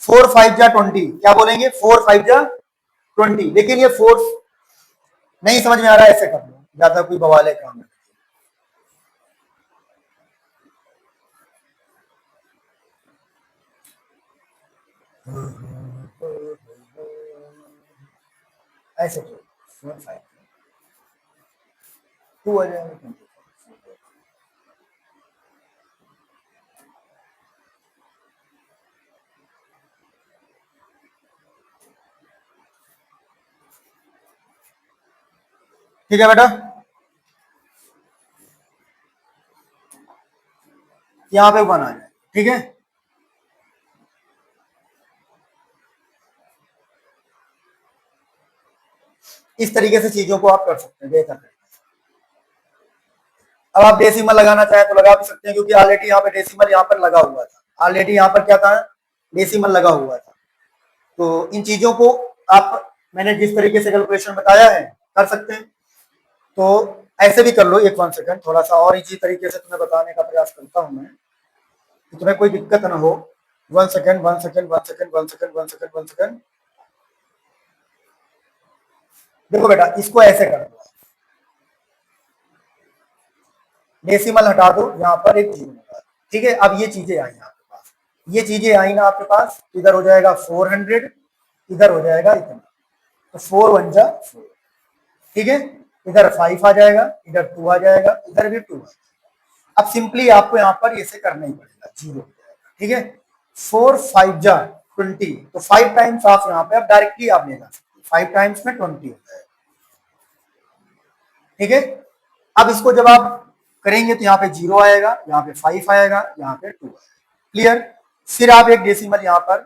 4 5 जा 20, क्या बोलेंगे? 4 5 जा 20। लेकिन ये 4 नहीं समझ में आ रहा है, ऐसे कर लो, ज्यादा कोई बवाल है काम है। ऐसे 4 5 2 आ जाएगा। ठीक है बेटा, यहां पे 1 आ जाए। ठीक है, इस तरीके से चीजों को आप कर सकते हैं बेहतर। अब आप डेसिमल लगाना चाहें तो लगा भी सकते हैं, क्योंकि ऑलरेडी यहाँ पे डेसिमल यहाँ पर लगा हुआ था। ऑलरेडी यहाँ पर क्या था? डेसिमल लगा हुआ था। तो इन चीजों को आप, मैंने जिस तरीके से कैलकुलेशन बताया है, कर सकते हैं। तो ऐसे भी कर लो, एक 1 सेकंड, थोड़ा सा और इजी तरीके से तुम्हें बताने का प्रयास करता हूं मैं, कि तुम्हें कोई दिक्कत ना हो। 1 second 1 second 1 second 1 second 1 second 1 second. देखो बेटा, इसको ऐसे कर दो, डेसिमल हटा दो, यहाँ पर एक जीरो लगा दो, ठीक है। अब ये चीजें आई आपके पास, ये चीजें आई ना आपके पास, इधर हो जाएगा 400, इधर हो जाएगा इतना, तो 4 1 जा 4, ठीक है। इधर 5 आ जाएगा, इधर 2 आ जाएगा, इधर भी 2 आ जाएगा। अब सिंपली आपको यहाँ पर ऐसे करना ही पड़ेगा, जीरो हो जाएगा, ठीक है। 4 5 जा 20, तो 5 टाइम्स आप यहाँ पे आप डायरेक्टली आप ले जा सकते, 5 टाइम्स में 20 हो जाएगा, ठीक है। अब इसको जब आप करेंगे तो यहाँ पे 0 आएगा, यहाँ पे 5 आएगा, यहाँ पे 2 आएगा, क्लियर। फिर आप एक डेसिमल यहाँ पर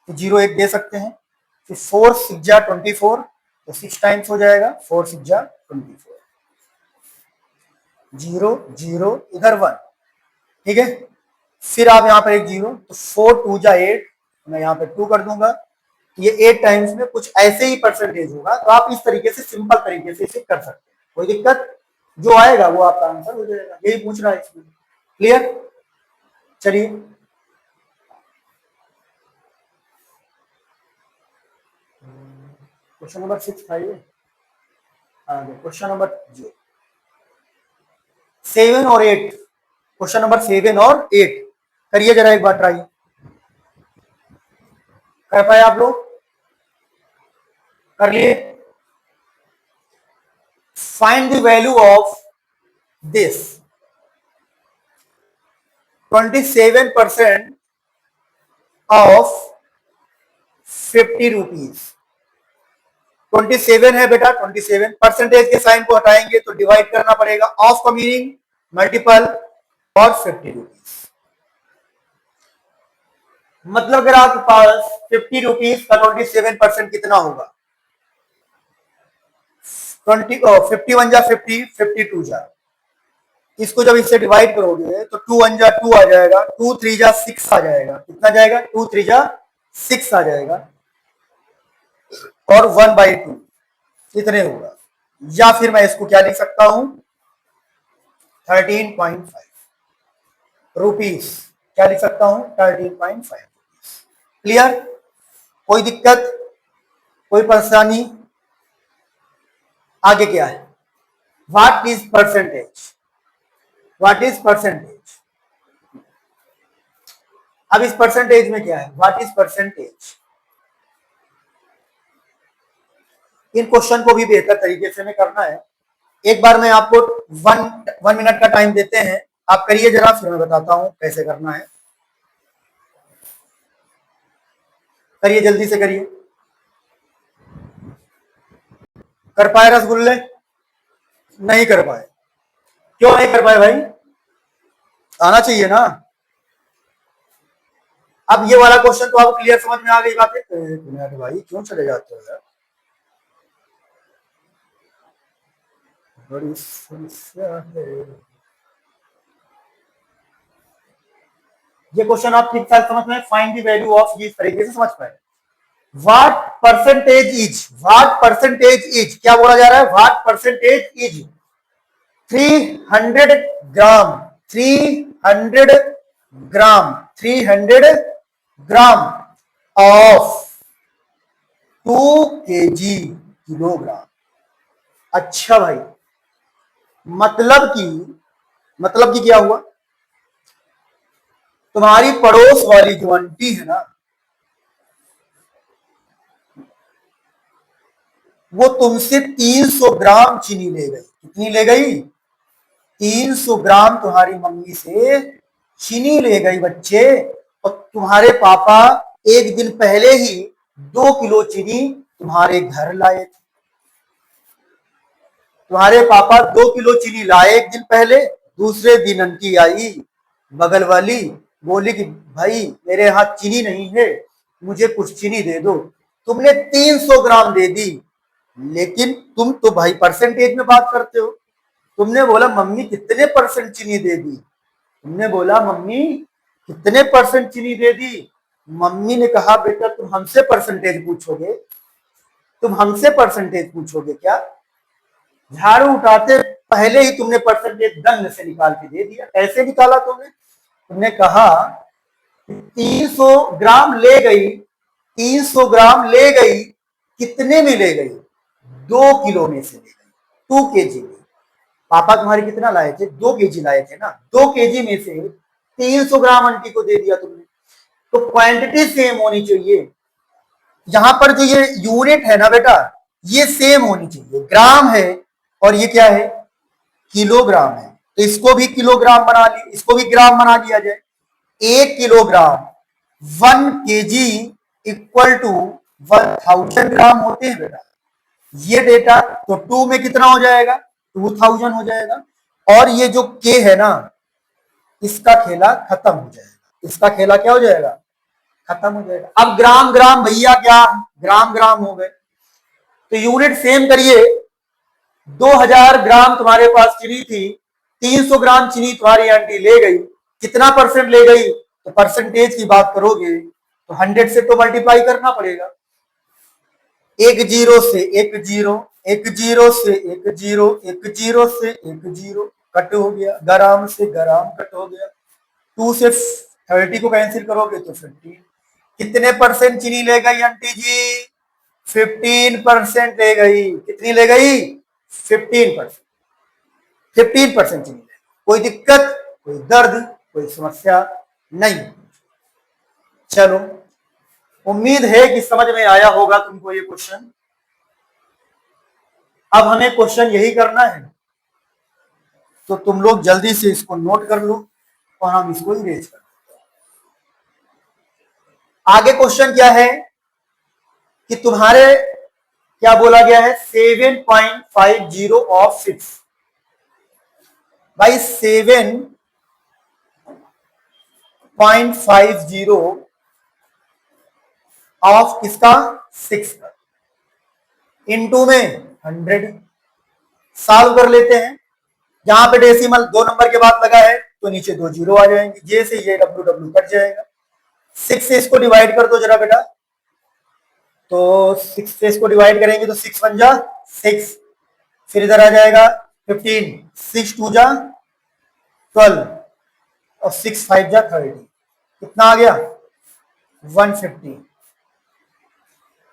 तो 0 एक दे सकते हैं, फिर 4 6 जा 24, तो 6 टाइम्स हो जाएगा, 4 6 जा 24, 0 0 इधर 1, ठीक है। फिर आप यहाँ पर एक 0, तो 4 2 जा 8, मैं यहाँ पे 2 कर दूंगा, ये 8 टाइम्स में कुछ ऐसे ही परसेंटेज होगा। तो आप इस तरीके से सिंपल तरीके से इसे कर सकते हैं, कोई दिक्कत, जो आएगा वो आपका आंसर हो जाएगा, यही पूछ रहा है इसमें, क्लियर। चलिए क्वेश्चन नंबर 6 था ये, आगे क्वेश्चन नंबर 7 और 8, क्वेश्चन नंबर 7 और 8 करिए जरा एक बार ट्राई, कर पाए आप लोग, कर लिए। Find the value of this 27% of 50 rupees. 27 है बेटा, 27 परसेंटेज के साइन को हटाएंगे तो डिवाइड करना पड़ेगा, ऑफ का मीनिंग मल्टीपल और 50 रुपीज, मतलब अगर आपके पास 50 रुपीज का 27% कितना होगा, 51 जा 50, 52 जा, इसको जब इससे डिवाइड करोगे तो 2 1 जा 2 आ जाएगा, 2 3 जा 6 आ जाएगा, कितना जाएगा, 2 3 जा 6 आ जाएगा, और 1/2 कितने होगा, या फिर मैं इसको क्या लिख सकता हूं, 13.5 रुपीज, क्या लिख सकता हूं, 13.5 रुपीज, क्लियर। कोई दिक्कत, कोई परेशानी, आगे क्या है, what is percentage, what is percentage. अब इस परसेंटेज में क्या है, what is percentage, in question को भी बेहतर तरीके से में करना है। एक बार मैं आपको 1 मिनट का टाइम देते हैं, आप करिए जरा, फिर मैं बताता हूं कैसे करना है, करिए जल्दी से करिए। कर पाए रसगुल्ले, नहीं कर पाए, क्यों नहीं कर पाए भाई, आना चाहिए ना। अब ये वाला क्वेश्चन तो आपको क्लियर समझ में आ गई बात है, एक मिनट भाई क्यों चले जाते हो यार, बड़ी समस्या है। ये क्वेश्चन आप ठीक ठाक समझ में, फाइंड द वैल्यू ऑफ, ये इस तरीके से समझ पाए, what percentage is, what percentage is, क्या बोला जा रहा है, what percentage is 300 gram, 300 gram, 300 gram of 2 kg, kilogram. अच्छा भाई, मतलब कि क्या हुआ, तुम्हारी पड़ोस वाली जो आंटी है ना, वो तुमसे 300 ग्राम चीनी ले गई, कितनी ले गई, 300 ग्राम तुम्हारी मम्मी से चीनी ले गई बच्चे, और तुम्हारे पापा एक दिन पहले ही 2 किलो चीनी तुम्हारे घर लाए थे, तुम्हारे पापा 2 किलो चीनी लाए एक दिन पहले, दूसरे दिन आंटी आई बगल वाली, बोली कि भाई मेरे यहाँ चीनी नहीं है, मुझे कुछ चीनी दे दो, तुमने 300 ग्राम दे दी, लेकिन तुम तो भाई परसेंटेज में बात करते हो, तुमने बोला मम्मी कितने परसेंट चीनी दे दी, तुमने बोला मम्मी कितने परसेंट चीनी दे दी, मम्मी ने कहा बेटा तुम हमसे परसेंटेज पूछोगे, तुम हमसे परसेंटेज पूछोगे क्या, झाड़ू उठाते पहले ही तुमने परसेंटेज दंड से निकाल के दे दिया। कैसे निकाला तुमने कहा 300 ग्राम ले गई, 300 ग्राम ले गई, कितने में ले गई? 2 किलो में से ले गई, 2 kg में। पापा तुम्हारे कितना लाए थे? 2 kg लाए थे ना, 2 kg में से 300 ग्राम आंटी को दे दिया तुमने। तो क्वांटिटी सेम होनी चाहिए। यहां पर जो ये यूनिट है ना बेटा, ये सेम होनी चाहिए। ग्राम है और ये क्या है? किलोग्राम है। तो इसको भी किलोग्राम बना लिया, इसको भी ग्राम बना लिया जाए। 1 किलोग्राम 1 kg इक्वल टू 1000 ग्राम होते हैं बेटा। ये डेटा तो 2 में कितना हो जाएगा? 2000 हो जाएगा। और ये जो k है ना, इसका खेला खत्म हो जाएगा। इसका खेला क्या हो जाएगा? खत्म हो जाएगा। अब ग्राम ग्राम भैया क्या ग्राम ग्राम हो गए, तो यूनिट सेम करिए। 2000 ग्राम तुम्हारे पास चीनी थी, 300 ग्राम चीनी तुम्हारी आंटी ले गई, कितना परसेंट ले गई? तो परसेंटेज की बात करोगे तो 100 से तो मल्टीप्लाई करना पड़ेगा। 1 0 से 1 0, 1 0 से 1 0, 1 0 से 1 0 कट हो गया, ग्राम से ग्राम कट हो गया। 2 से 30 को कैंसिल करोगे तो 15। कितने परसेंट चीनी ले गई आंटी जी? 15% ले गई। कितनी ले गई? 15%। 15% चीनी ले गई। कोई दिक्कत, कोई दर्द, कोई समस्या नहीं। चलो, उम्मीद है कि समझ में आया होगा तुमको ये क्वेश्चन। अब हमें क्वेश्चन यही करना है, तो तुम लोग जल्दी से इसको नोट कर लो और हम इसको इरेज कर देते हैं। आगे क्वेश्चन क्या है कि तुम्हारे क्या बोला गया है? 7.50 ऑफ 6 भाई 7.50 ऑफ किसका? 6 का। इनटू में 100 सॉल्व कर लेते हैं। जहां पे डेसिमल 2 नंबर के बाद लगा है तो नीचे 2 जीरो आ जाएंगे। जे से ये डब्ल्यू डब्ल्यू कट जाएगा। 6 से इसको डिवाइड कर दो जरा बेटा। तो 6 से इसको डिवाइड करेंगे तो 6 1 जा 6, फिर इधर आ जाएगा 15, 6 2 जा 12 और 6 5 जा 30। कितना आ गया? 150,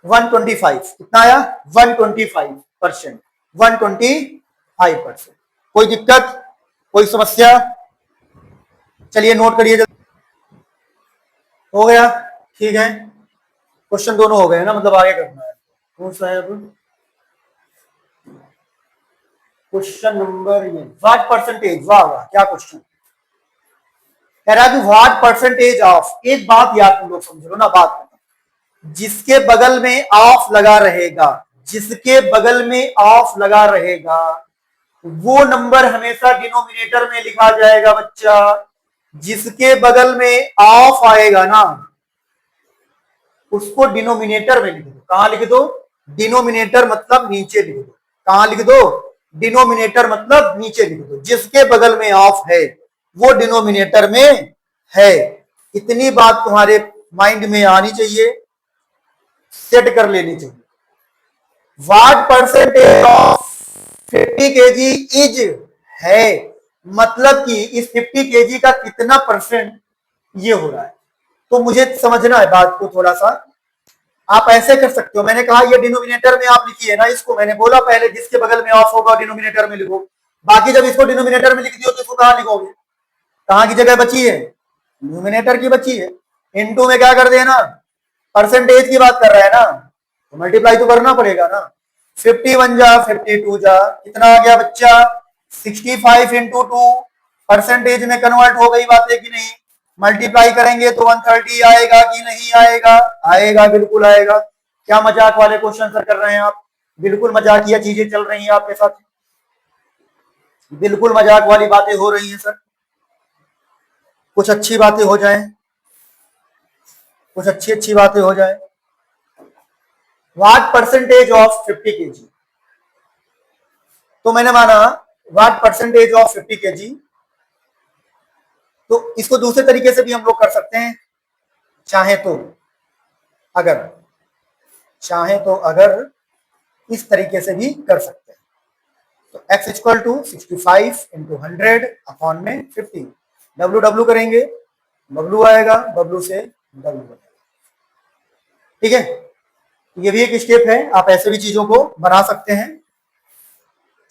125। कितना आया? 125%, 125%। कोई दिक्कत, कोई समस्या? चलिए नोट करिए। हो गया? ठीक है, क्वेश्चन दोनों हो गए ना, मतलब आगे करना है। कौन सा है अब? क्वेश्चन नंबर ये व्हाट परसेंटेज। वाह वाह, क्या क्वेश्चन कह रहा है कि व्हाट परसेंटेज ऑफ। एक बात याद तुम लोग समझ लो ना, बात जिसके बगल में ऑफ लगा रहेगा, जिसके बगल में ऑफ लगा रहेगा, वो नंबर हमेशा डिनोमिनेटर में लिखा जाएगा बच्चा। जिसके बगल में ऑफ आएगा ना, उसको डिनोमिनेटर में लिख दो। कहां लिख दो? डिनोमिनेटर मतलब नीचे लिख दो। कहां लिख दो? डिनोमिनेटर मतलब नीचे लिख दो। जिसके बगल में ऑफ है वो डिनोमिनेटर में है। इतनी बात तुम्हारे माइंड में आनी चाहिए, सेट कर लेनी चाहिए। What percentage of 50 kg is है, मतलब कि इस 50 kg का कितना परसेंट ये हो रहा है। तो मुझे समझना है बात को थोड़ा सा। आप ऐसे कर सकते हो, मैंने कहा ये डिनोमिनेटर में आप लिखिए ना इसको। मैंने बोला पहले जिसके बगल में ऑफ होगा डिनोमिनेटर में लिखो। बाकी जब इसको डिनोमिनेटर में लिख दियो तो इसको कहां लिखोगे? कहां की जगह बची है? न्यूमिनेटर की बची है। इनटू में क्या कर देना? परसेंटेज की बात कर रहा है ना, तो मल्टीप्लाई तो करना पड़ेगा ना। 51 जा 52 जा, कितना आ गया बच्चा? 65 इंटू 2। परसेंटेज में कन्वर्ट हो गई बात है कि नहीं? मल्टीप्लाई करेंगे तो 130 आएगा कि नहीं आएगा? आएगा, बिल्कुल आएगा। क्या मजाक वाले क्वेश्चन सर कर रहे हैं आप? बिल्कुल मजाकिया चीजें चल रही हैं आपके साथ, बिल्कुल मजाक वाली बातें हो रही हैं सर। कुछ अच्छी बातें हो जाएं, कुछ अच्छी अच्छी बातें हो जाएं। व्हाट परसेंटेज ऑफ 50 kg, तो मैंने माना व्हाट परसेंटेज ऑफ 50 kg। तो इसको दूसरे तरीके से भी हम लोग कर सकते हैं, चाहे तो अगर इस तरीके से भी कर सकते हैं। तो x equal to 65 into 100 upon में 50, डब्लू डब्लू करेंगे, बब्लू आएगा, बब्लू से डब्लू बनेगा। ठीक है, ये भी एक स्टेप है, आप ऐसे भी चीजों को बना सकते हैं।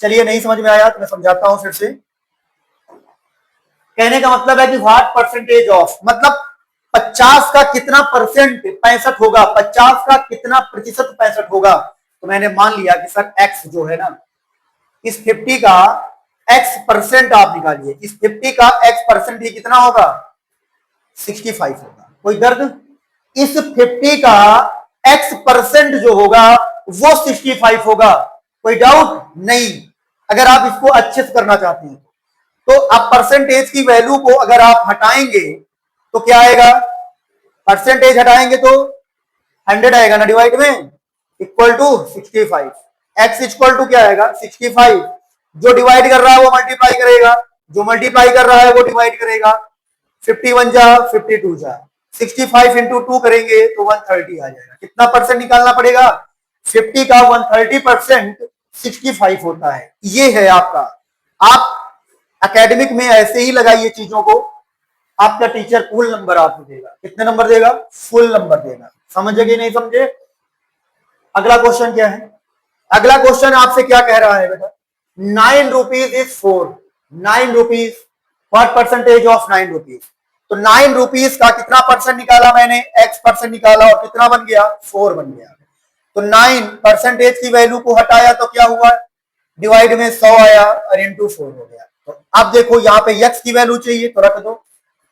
चलिए, नहीं समझ में आया तो मैं समझाता हूं फिर से। कहने का मतलब है कि व्हाट परसेंटेज ऑफ, मतलब 50 का कितना परसेंट 65 होगा, 50 का कितना प्रतिशत 65 होगा। तो मैंने मान लिया कि सर x जो है ना, इस 50 का x परसेंट आप निकालिए, इस 50 का x परसेंट ही कितना होगा, 65 होगा। कोई दर्द? इस 50 का x परसेंट जो होगा वो 65 होगा। कोई डाउट नहीं? अगर आप इसको अच्छे से करना चाहते हैं तो आप परसेंटेज की वैल्यू को अगर आप हटाएंगे तो क्या आएगा, परसेंटेज हटाएंगे तो 100 आएगा ना डिवाइड में, equal to 65। x equal to क्या आएगा, 65। जो डिवाइड कर रहा है वो मल्टीप्लाई करेगा, जो मल्टीप्लाई कर रहा है वो डिवाइड करेगा। 51 जा 52 जा, 65 इंटू 2 करेंगे तो 130 आ जाएगा। कितना परसेंट निकालना पड़ेगा, 50 का 130% 65 होता है। ये है आपका। आप एकेडमिक में ऐसे ही लगाइए चीजों को, आपका टीचर फुल नंबर आपको देगा। कितने नंबर देगा, फुल नंबर देगा। समझे कि नहीं समझे? अगला क्वेश्चन क्या है, अगला क्वेश्चन आपसे क्या कह रहा है बेटा, 9 rupees is 4, 9 rupees, what percentage of 9 rupees. तो 9 रुपीज का कितना परसेंट निकाला मैंने, x परसेंट निकाला और कितना बन गया, 4 बन गया। तो 9 परसेंटेज की वैल्यू को हटाया तो क्या हुआ, डिवाइड में 100 आया और इंटू 4 हो गया। तो अब देखो यहाँ पे x की वैल्यू चाहिए तो रख दो,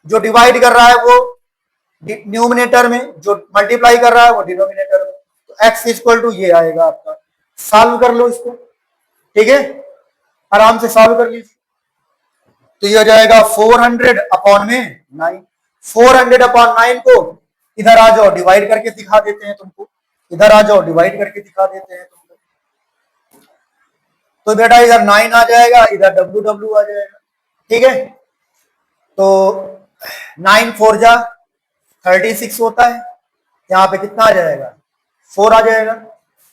जो डिवाइड कर रहा है वो न्यूमिनेटर में, जो मल्टीप्लाई कर रहा है वो डिनोमिनेटर में। तो x इक्वल टू ये आएगा आपका। सॉल्व कर लो इसको, ठीक है, आराम से सॉल्व कर लीजिए। तो ये हो जाएगा 400 अपॉन में 9। 400 अपॉन 9 को इधर आ जाओ, डिवाइड करके दिखा देते हैं तुमको, इधर आ जाओ, डिवाइड करके दिखा देते हैं तुमको। तो बेटा इधर 9 आ जाएगा, इधर डब्ल्यू डब्ल्यू आ जाएगा। ठीक है, तो 9 4 जा 36 होता है, यहाँ पे कितना आ जाएगा, 4 आ जाएगा,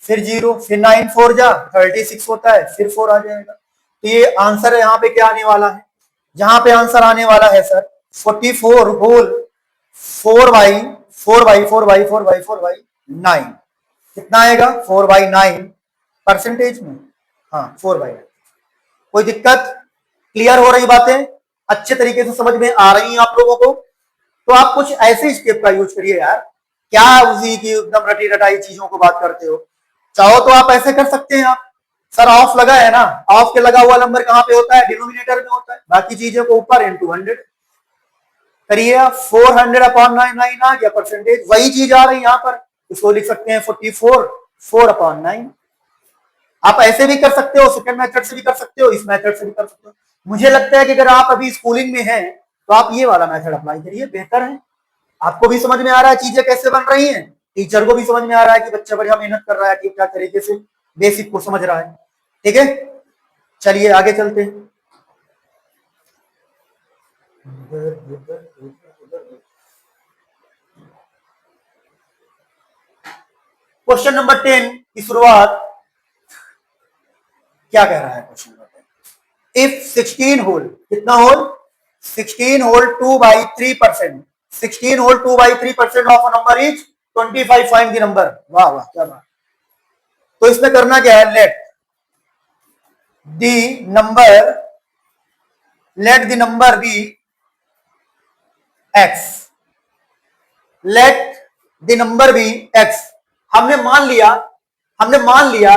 फिर 0, फिर 9 4 जा 36 होता है, फिर 4 आ जाएगा। तो ये आंसर यहाँ पे क्या आने वाला है, यहाँ पे आंसर आने वाला है सर 44 होल 4/9। कितना आएगा, 4/9 परसेंटेज में, हाँ 4/9। कोई दिक्कत, क्लियर हो रही बातें, अच्छे तरीके से समझ में आ रही हैं आप लोगों को? तो आप कुछ ऐसे स्टेप का यूज करिए यार, क्या उसी की एकदम रटी रटाई चीजों को बात करते हो। चाहो तो आप ऐसे कर सकते हैं, आप सर ऑफ लगा है ना, ऑफ के लगा हुआ नंबर कहाँ पे होता है, डिनोमिनेटर में होता है, बाकी चीजों को ऊपर इंटू 100 करिए। 400 अपॉन 9 आ गया परसेंटेज, वही चीज आ रही है यहाँ पर, इसको लिख सकते हैं 44 4/9। आप ऐसे भी कर सकते हो, सेकंड मेथड से भी कर सकते हो, इस मेथड से भी कर सकते हो। मुझे लगता है कि अगर आप अभी स्कूलिंग में हैं तो आप ये वाला मेथड अप्लाई करिए, बेहतर है। आपको भी समझ में आ रहा है चीजें कैसे बन रही हैं, टीचर को भी समझ में आ रहा है कि बच्चा बढ़िया मेहनत कर रहा है, ठीक ठाक तरीके से बेसिक को समझ रहा है। ठीक है, चलिए आगे चलते हैं। क्वेश्चन नंबर 10 की शुरुआत क्या कह रहा है, क्वेश्चन नंबर 10, इफ 16 होल, कितना whole, 16 whole 2/3%, 16 whole 2/3% of a number is 25, find the number. वाह वाह क्या बात। तो इसमें करना क्या है, let the number be x, let the number be x। हमने मान लिया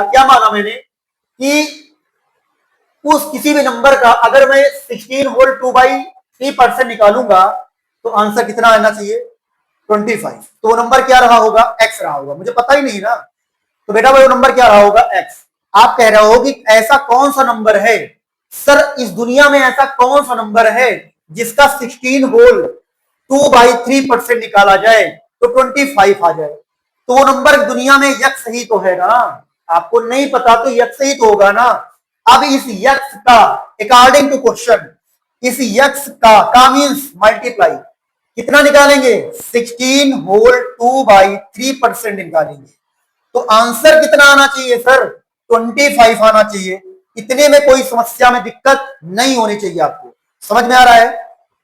क्या माना मैंने, कि उस किसी भी नंबर का अगर मैं 16 होल 2/3% निकालूंगा तो आंसर कितना आना चाहिए, 25। तो वो नंबर क्या रहा होगा, x रहा होगा, मुझे पता ही नहीं ना। तो बेटा वो नंबर क्या रहा होगा, x। आप कह रहे हो कि ऐसा कौन सा नंबर है, सर इस दुनिया में ऐसा कौन सा नंबर है जिसका 16 होल 2/3% निकाला जाए तो 25 आ जाए। तो वो नंबर दुनिया में यक्स ही तो है ना, आपको नहीं पता तो यक्स ही तो होगा ना। अब इस यक्स का अकॉर्डिंग टू क्वेश्चन, इस यक्स का मींस मल्टीप्लाई कितना निकालेंगे, 16 होल 2/3% निकालेंगे। तो आंसर कितना आना चाहिए सर, 25 आना चाहिए। इतने में कोई समस्या में दिक्कत नहीं होनी चाहिए आपको। समझ में आ रहा है?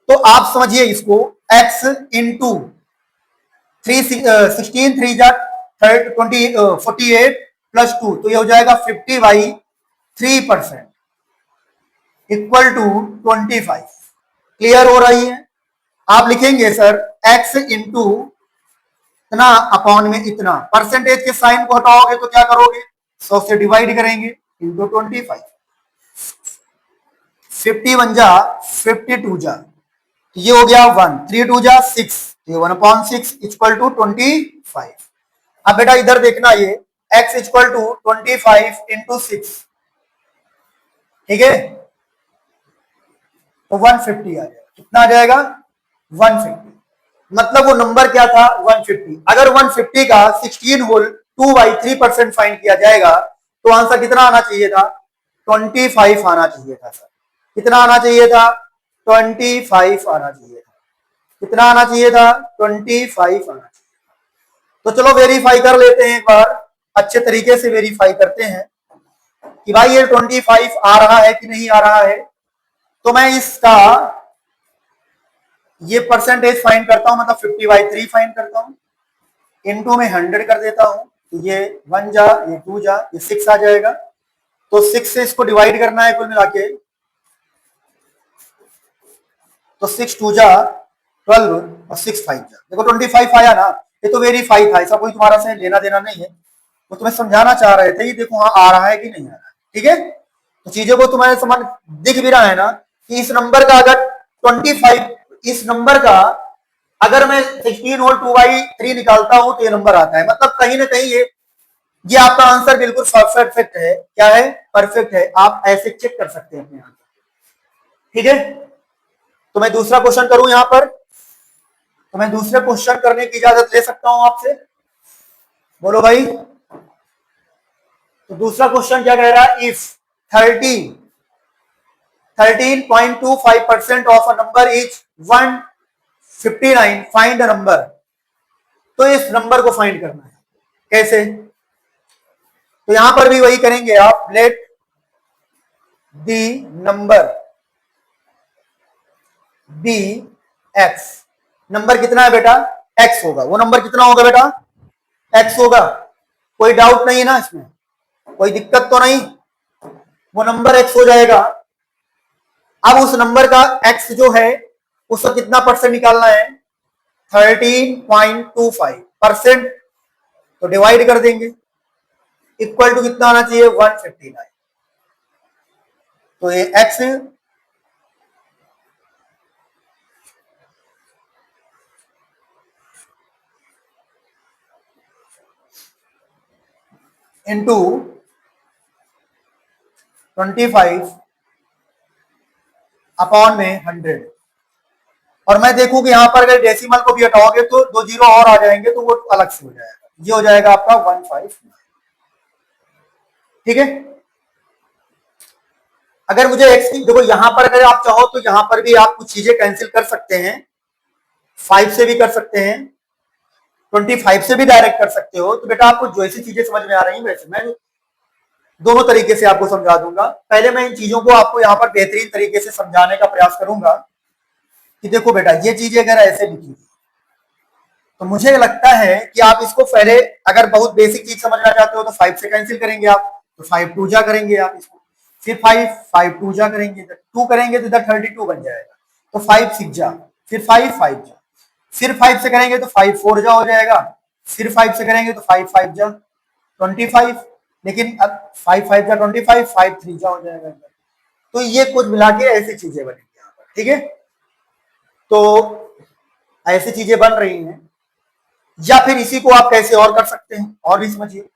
तो आप समझिए इसको x इंटू 16 3 जा 48 प्लस 2, तो ये हो जाएगा 50/3% इक्वल टू 25। क्लियर हो रही है? आप लिखेंगे सर x इंटू इतना अपॉन में इतना, परसेंटेज के साइन को हटाओगे तो क्या करोगे, 100 से डिवाइड करेंगे इंटू 25। 51 जा 52 जा, ये हो गया 1, 3 2 जा 6, ये 1/6 इक्वल टू 25। अब बेटा इधर देखना, ये x इक्वल टू 25 इंटू 6, ठीक है, तो 150 आ जाएगा। कितना आ जाएगा? 150। मतलब वो नंबर क्या था? 150। अगर 150 का 16 होल 2/3% फाइंड किया जाएगा तो आंसर कितना आना चाहिए था? 25 आना चाहिए था सर। कितना आना चाहिए था? 25 आना चाहिए था। कितना आना चाहिए था? 25 आना चाहिए। तो चलो वेरीफाई कर लेते हैं एक बार, अच्छे तरीके से वेरीफाई करते हैं कि भाई ये 25 आ रहा है कि नहीं आ रहा है। तो मैं इसका ये परसेंटेज फाइंड करता हूं, मतलब 50/3 फाइंड करता हूं, इनटू में 100 कर देता हूं, तो ये 1 जा, ये 2 जा, ये 6 आ जाएगा। तो 6 से इसको डिवाइड करना है कुल मिला के, तो 6 2 जा 12 और 6 5 जा, देखो 25 आया ना। ये तो वेरीफाई था, ऐसा कोई तुम्हारा से लेना देना नहीं है, वो तुम्हें समझाना चाह रहे थे, ये देखो हाँ आ रहा है कि नहीं आ रहा है, ठीक है। तो चीजों को तुम्हारे समझ दिख भी रहा है ना कि इस नंबर का अगर 25, इस नंबर का अगर मैं 16 और 2/3 निकालता हूं तो ये नंबर आता है। मतलब कहीं ना कहीं ये आपका आंसर बिल्कुल परफेक्ट है। क्या है? परफेक्ट है। आप ऐसे चेक कर सकते हैं अपने आंसर, ठीक है। तो मैं दूसरा क्वेश्चन करूं यहां पर, तो मैं दूसरे क्वेश्चन करने की इजाजत ले सकता हूं आपसे, बोलो भाई। तो दूसरा क्वेश्चन क्या कह रहा है? If 13.25% of a number is 159, find a number. तो इस नंबर को फाइंड करना है, कैसे? तो यहां पर भी वही करेंगे आप, let the number be X. Number कितना है बेटा? एक्स होगा। वो नंबर कितना होगा बेटा? एक्स होगा। कोई डाउट नहीं है ना इसमें, कोई दिक्कत तो नहीं, वो नंबर एक्स हो जाएगा। अब उस नंबर का एक्स जो है उसका कितना परसेंट निकालना है? 13.25%, तो डिवाइड कर देंगे, इक्वल टू कितना आना चाहिए? 159। तो ये एक्स इंटू 25 अपॉन में 100। और मैं देखूं कि यहां पर अगर डेसिमल को भी हटाओगे तो 2 जीरो और आ जाएंगे, तो वो अलग से हो जाएगा। ये हो जाएगा आपका 159, ठीक है। अगर मुझे एक्स की, देखो यहां पर अगर आप चाहो तो यहां पर भी आप कुछ चीजें कैंसिल कर सकते हैं, 5 से भी कर सकते हैं, 25 से भी डायरेक्ट कर सकते हो। तो बेटा आपको जैसी चीजें समझ में आ रही है वैसे मैं दोनों तरीके से आपको समझा दूंगा। पहले मैं इन चीजों को आपको यहाँ पर बेहतरीन तरीके से समझाने का प्रयास करूंगा कि देखो बेटा ये चीजें अगर ऐसे लिखी थी तो मुझे लगता है कि आप इसको पहले अगर बहुत बेसिक चीज समझना चाहते हो तो 5 से कैंसिल करेंगे आप, तो 5 2 जा करेंगे आप इसको, फिर 5 2 जा करेंगे, 2 करेंगे तो इधर 32 बन जाएगा, तो 5 6 जा, फिर 5 5 जा, फिर 5 से करेंगे तो 5 4 जा हो जाएगा, फिर 5 से करेंगे तो 5 5 जा 25, लेकिन अब 5 5 जा 25, 5 3 जा हो जाएगा। तो ये कुछ मिला के ऐसी चीजें बनेंगी यहाँ पर, ठीक है। तो ऐसी चीजें बन रही हैं, या फिर इसी को आप कैसे और कर सकते हैं और भी समझिए।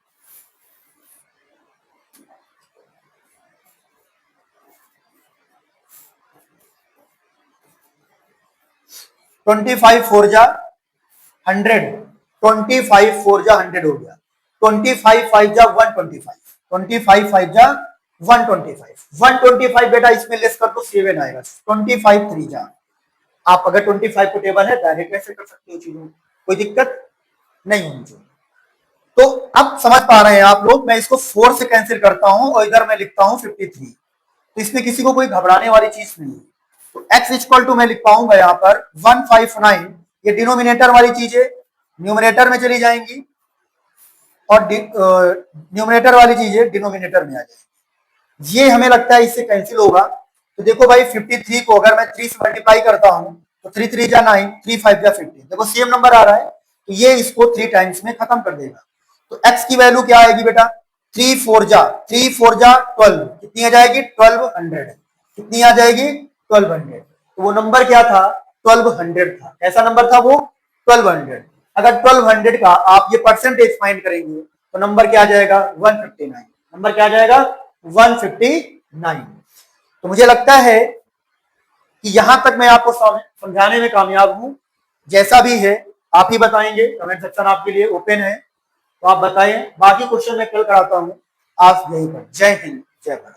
25 4 जा 100, 25 4 जा 100 हो गया, 25 5 जा 125, 25 5 जा 125, 125 बेटा इसमें लेस कर तो 7 आएगा, 25 3 जा। आप अगर 25 को टेबल है डायरेक्ट ऐसे कर सकते हो चीजों, कोई दिक्कत नहीं होनी चाहिए। तो अब समझ पा रहे हैं आप लोग, मैं इसको 4 से कैंसिल करता हूं और इधर मैं लिखता हूं 53। तो इसमें किसी को कोई घबराने वाली चीज नहीं है। तो x इक्वल टू मैं लिख पाऊंगा यहाँ पर 159, ये डिनोमिनेटर वाली चीजें न्यूमिनेटर में चली जाएंगी और न्यूमिनेटर वाली चीजें डिनोमिनेटर में आ जाएंगी। ये हमें लगता है इससे कैंसिल होगा। तो देखो भाई 53 को अगर मैं 3 से मल्टीप्लाई करता हूं तो 3 3 जा 9, 3 5 जा 15, देखो सेम नंबर आ रहा है, तो ये इसको 3 टाइम्स में खत्म कर देगा। तो x की वैल्यू क्या आएगी बेटा, 3 4 जा 12, कितनी आ जाएगी 1200, कितनी आ जाएगी 1200। तो वो नंबर क्या था 1200 था, कैसा नंबर था वो 1200। अगर 1200 का आप ये परसेंटेज फाइंड करेंगे तो नंबर क्या आ जाएगा 159, नंबर क्या आ जाएगा 159। तो मुझे लगता है कि यहां तक मैं आपको समझाने में कामयाब हूं। जैसा भी है आप ही बताएंगे, कमेंट सेक्शन आपके लिए ओपन है, तो आप बताएं। बाकी क्वेश्चन मैं कल कराता हूं, आप यहीं पर। जय हिंद, जय भारत।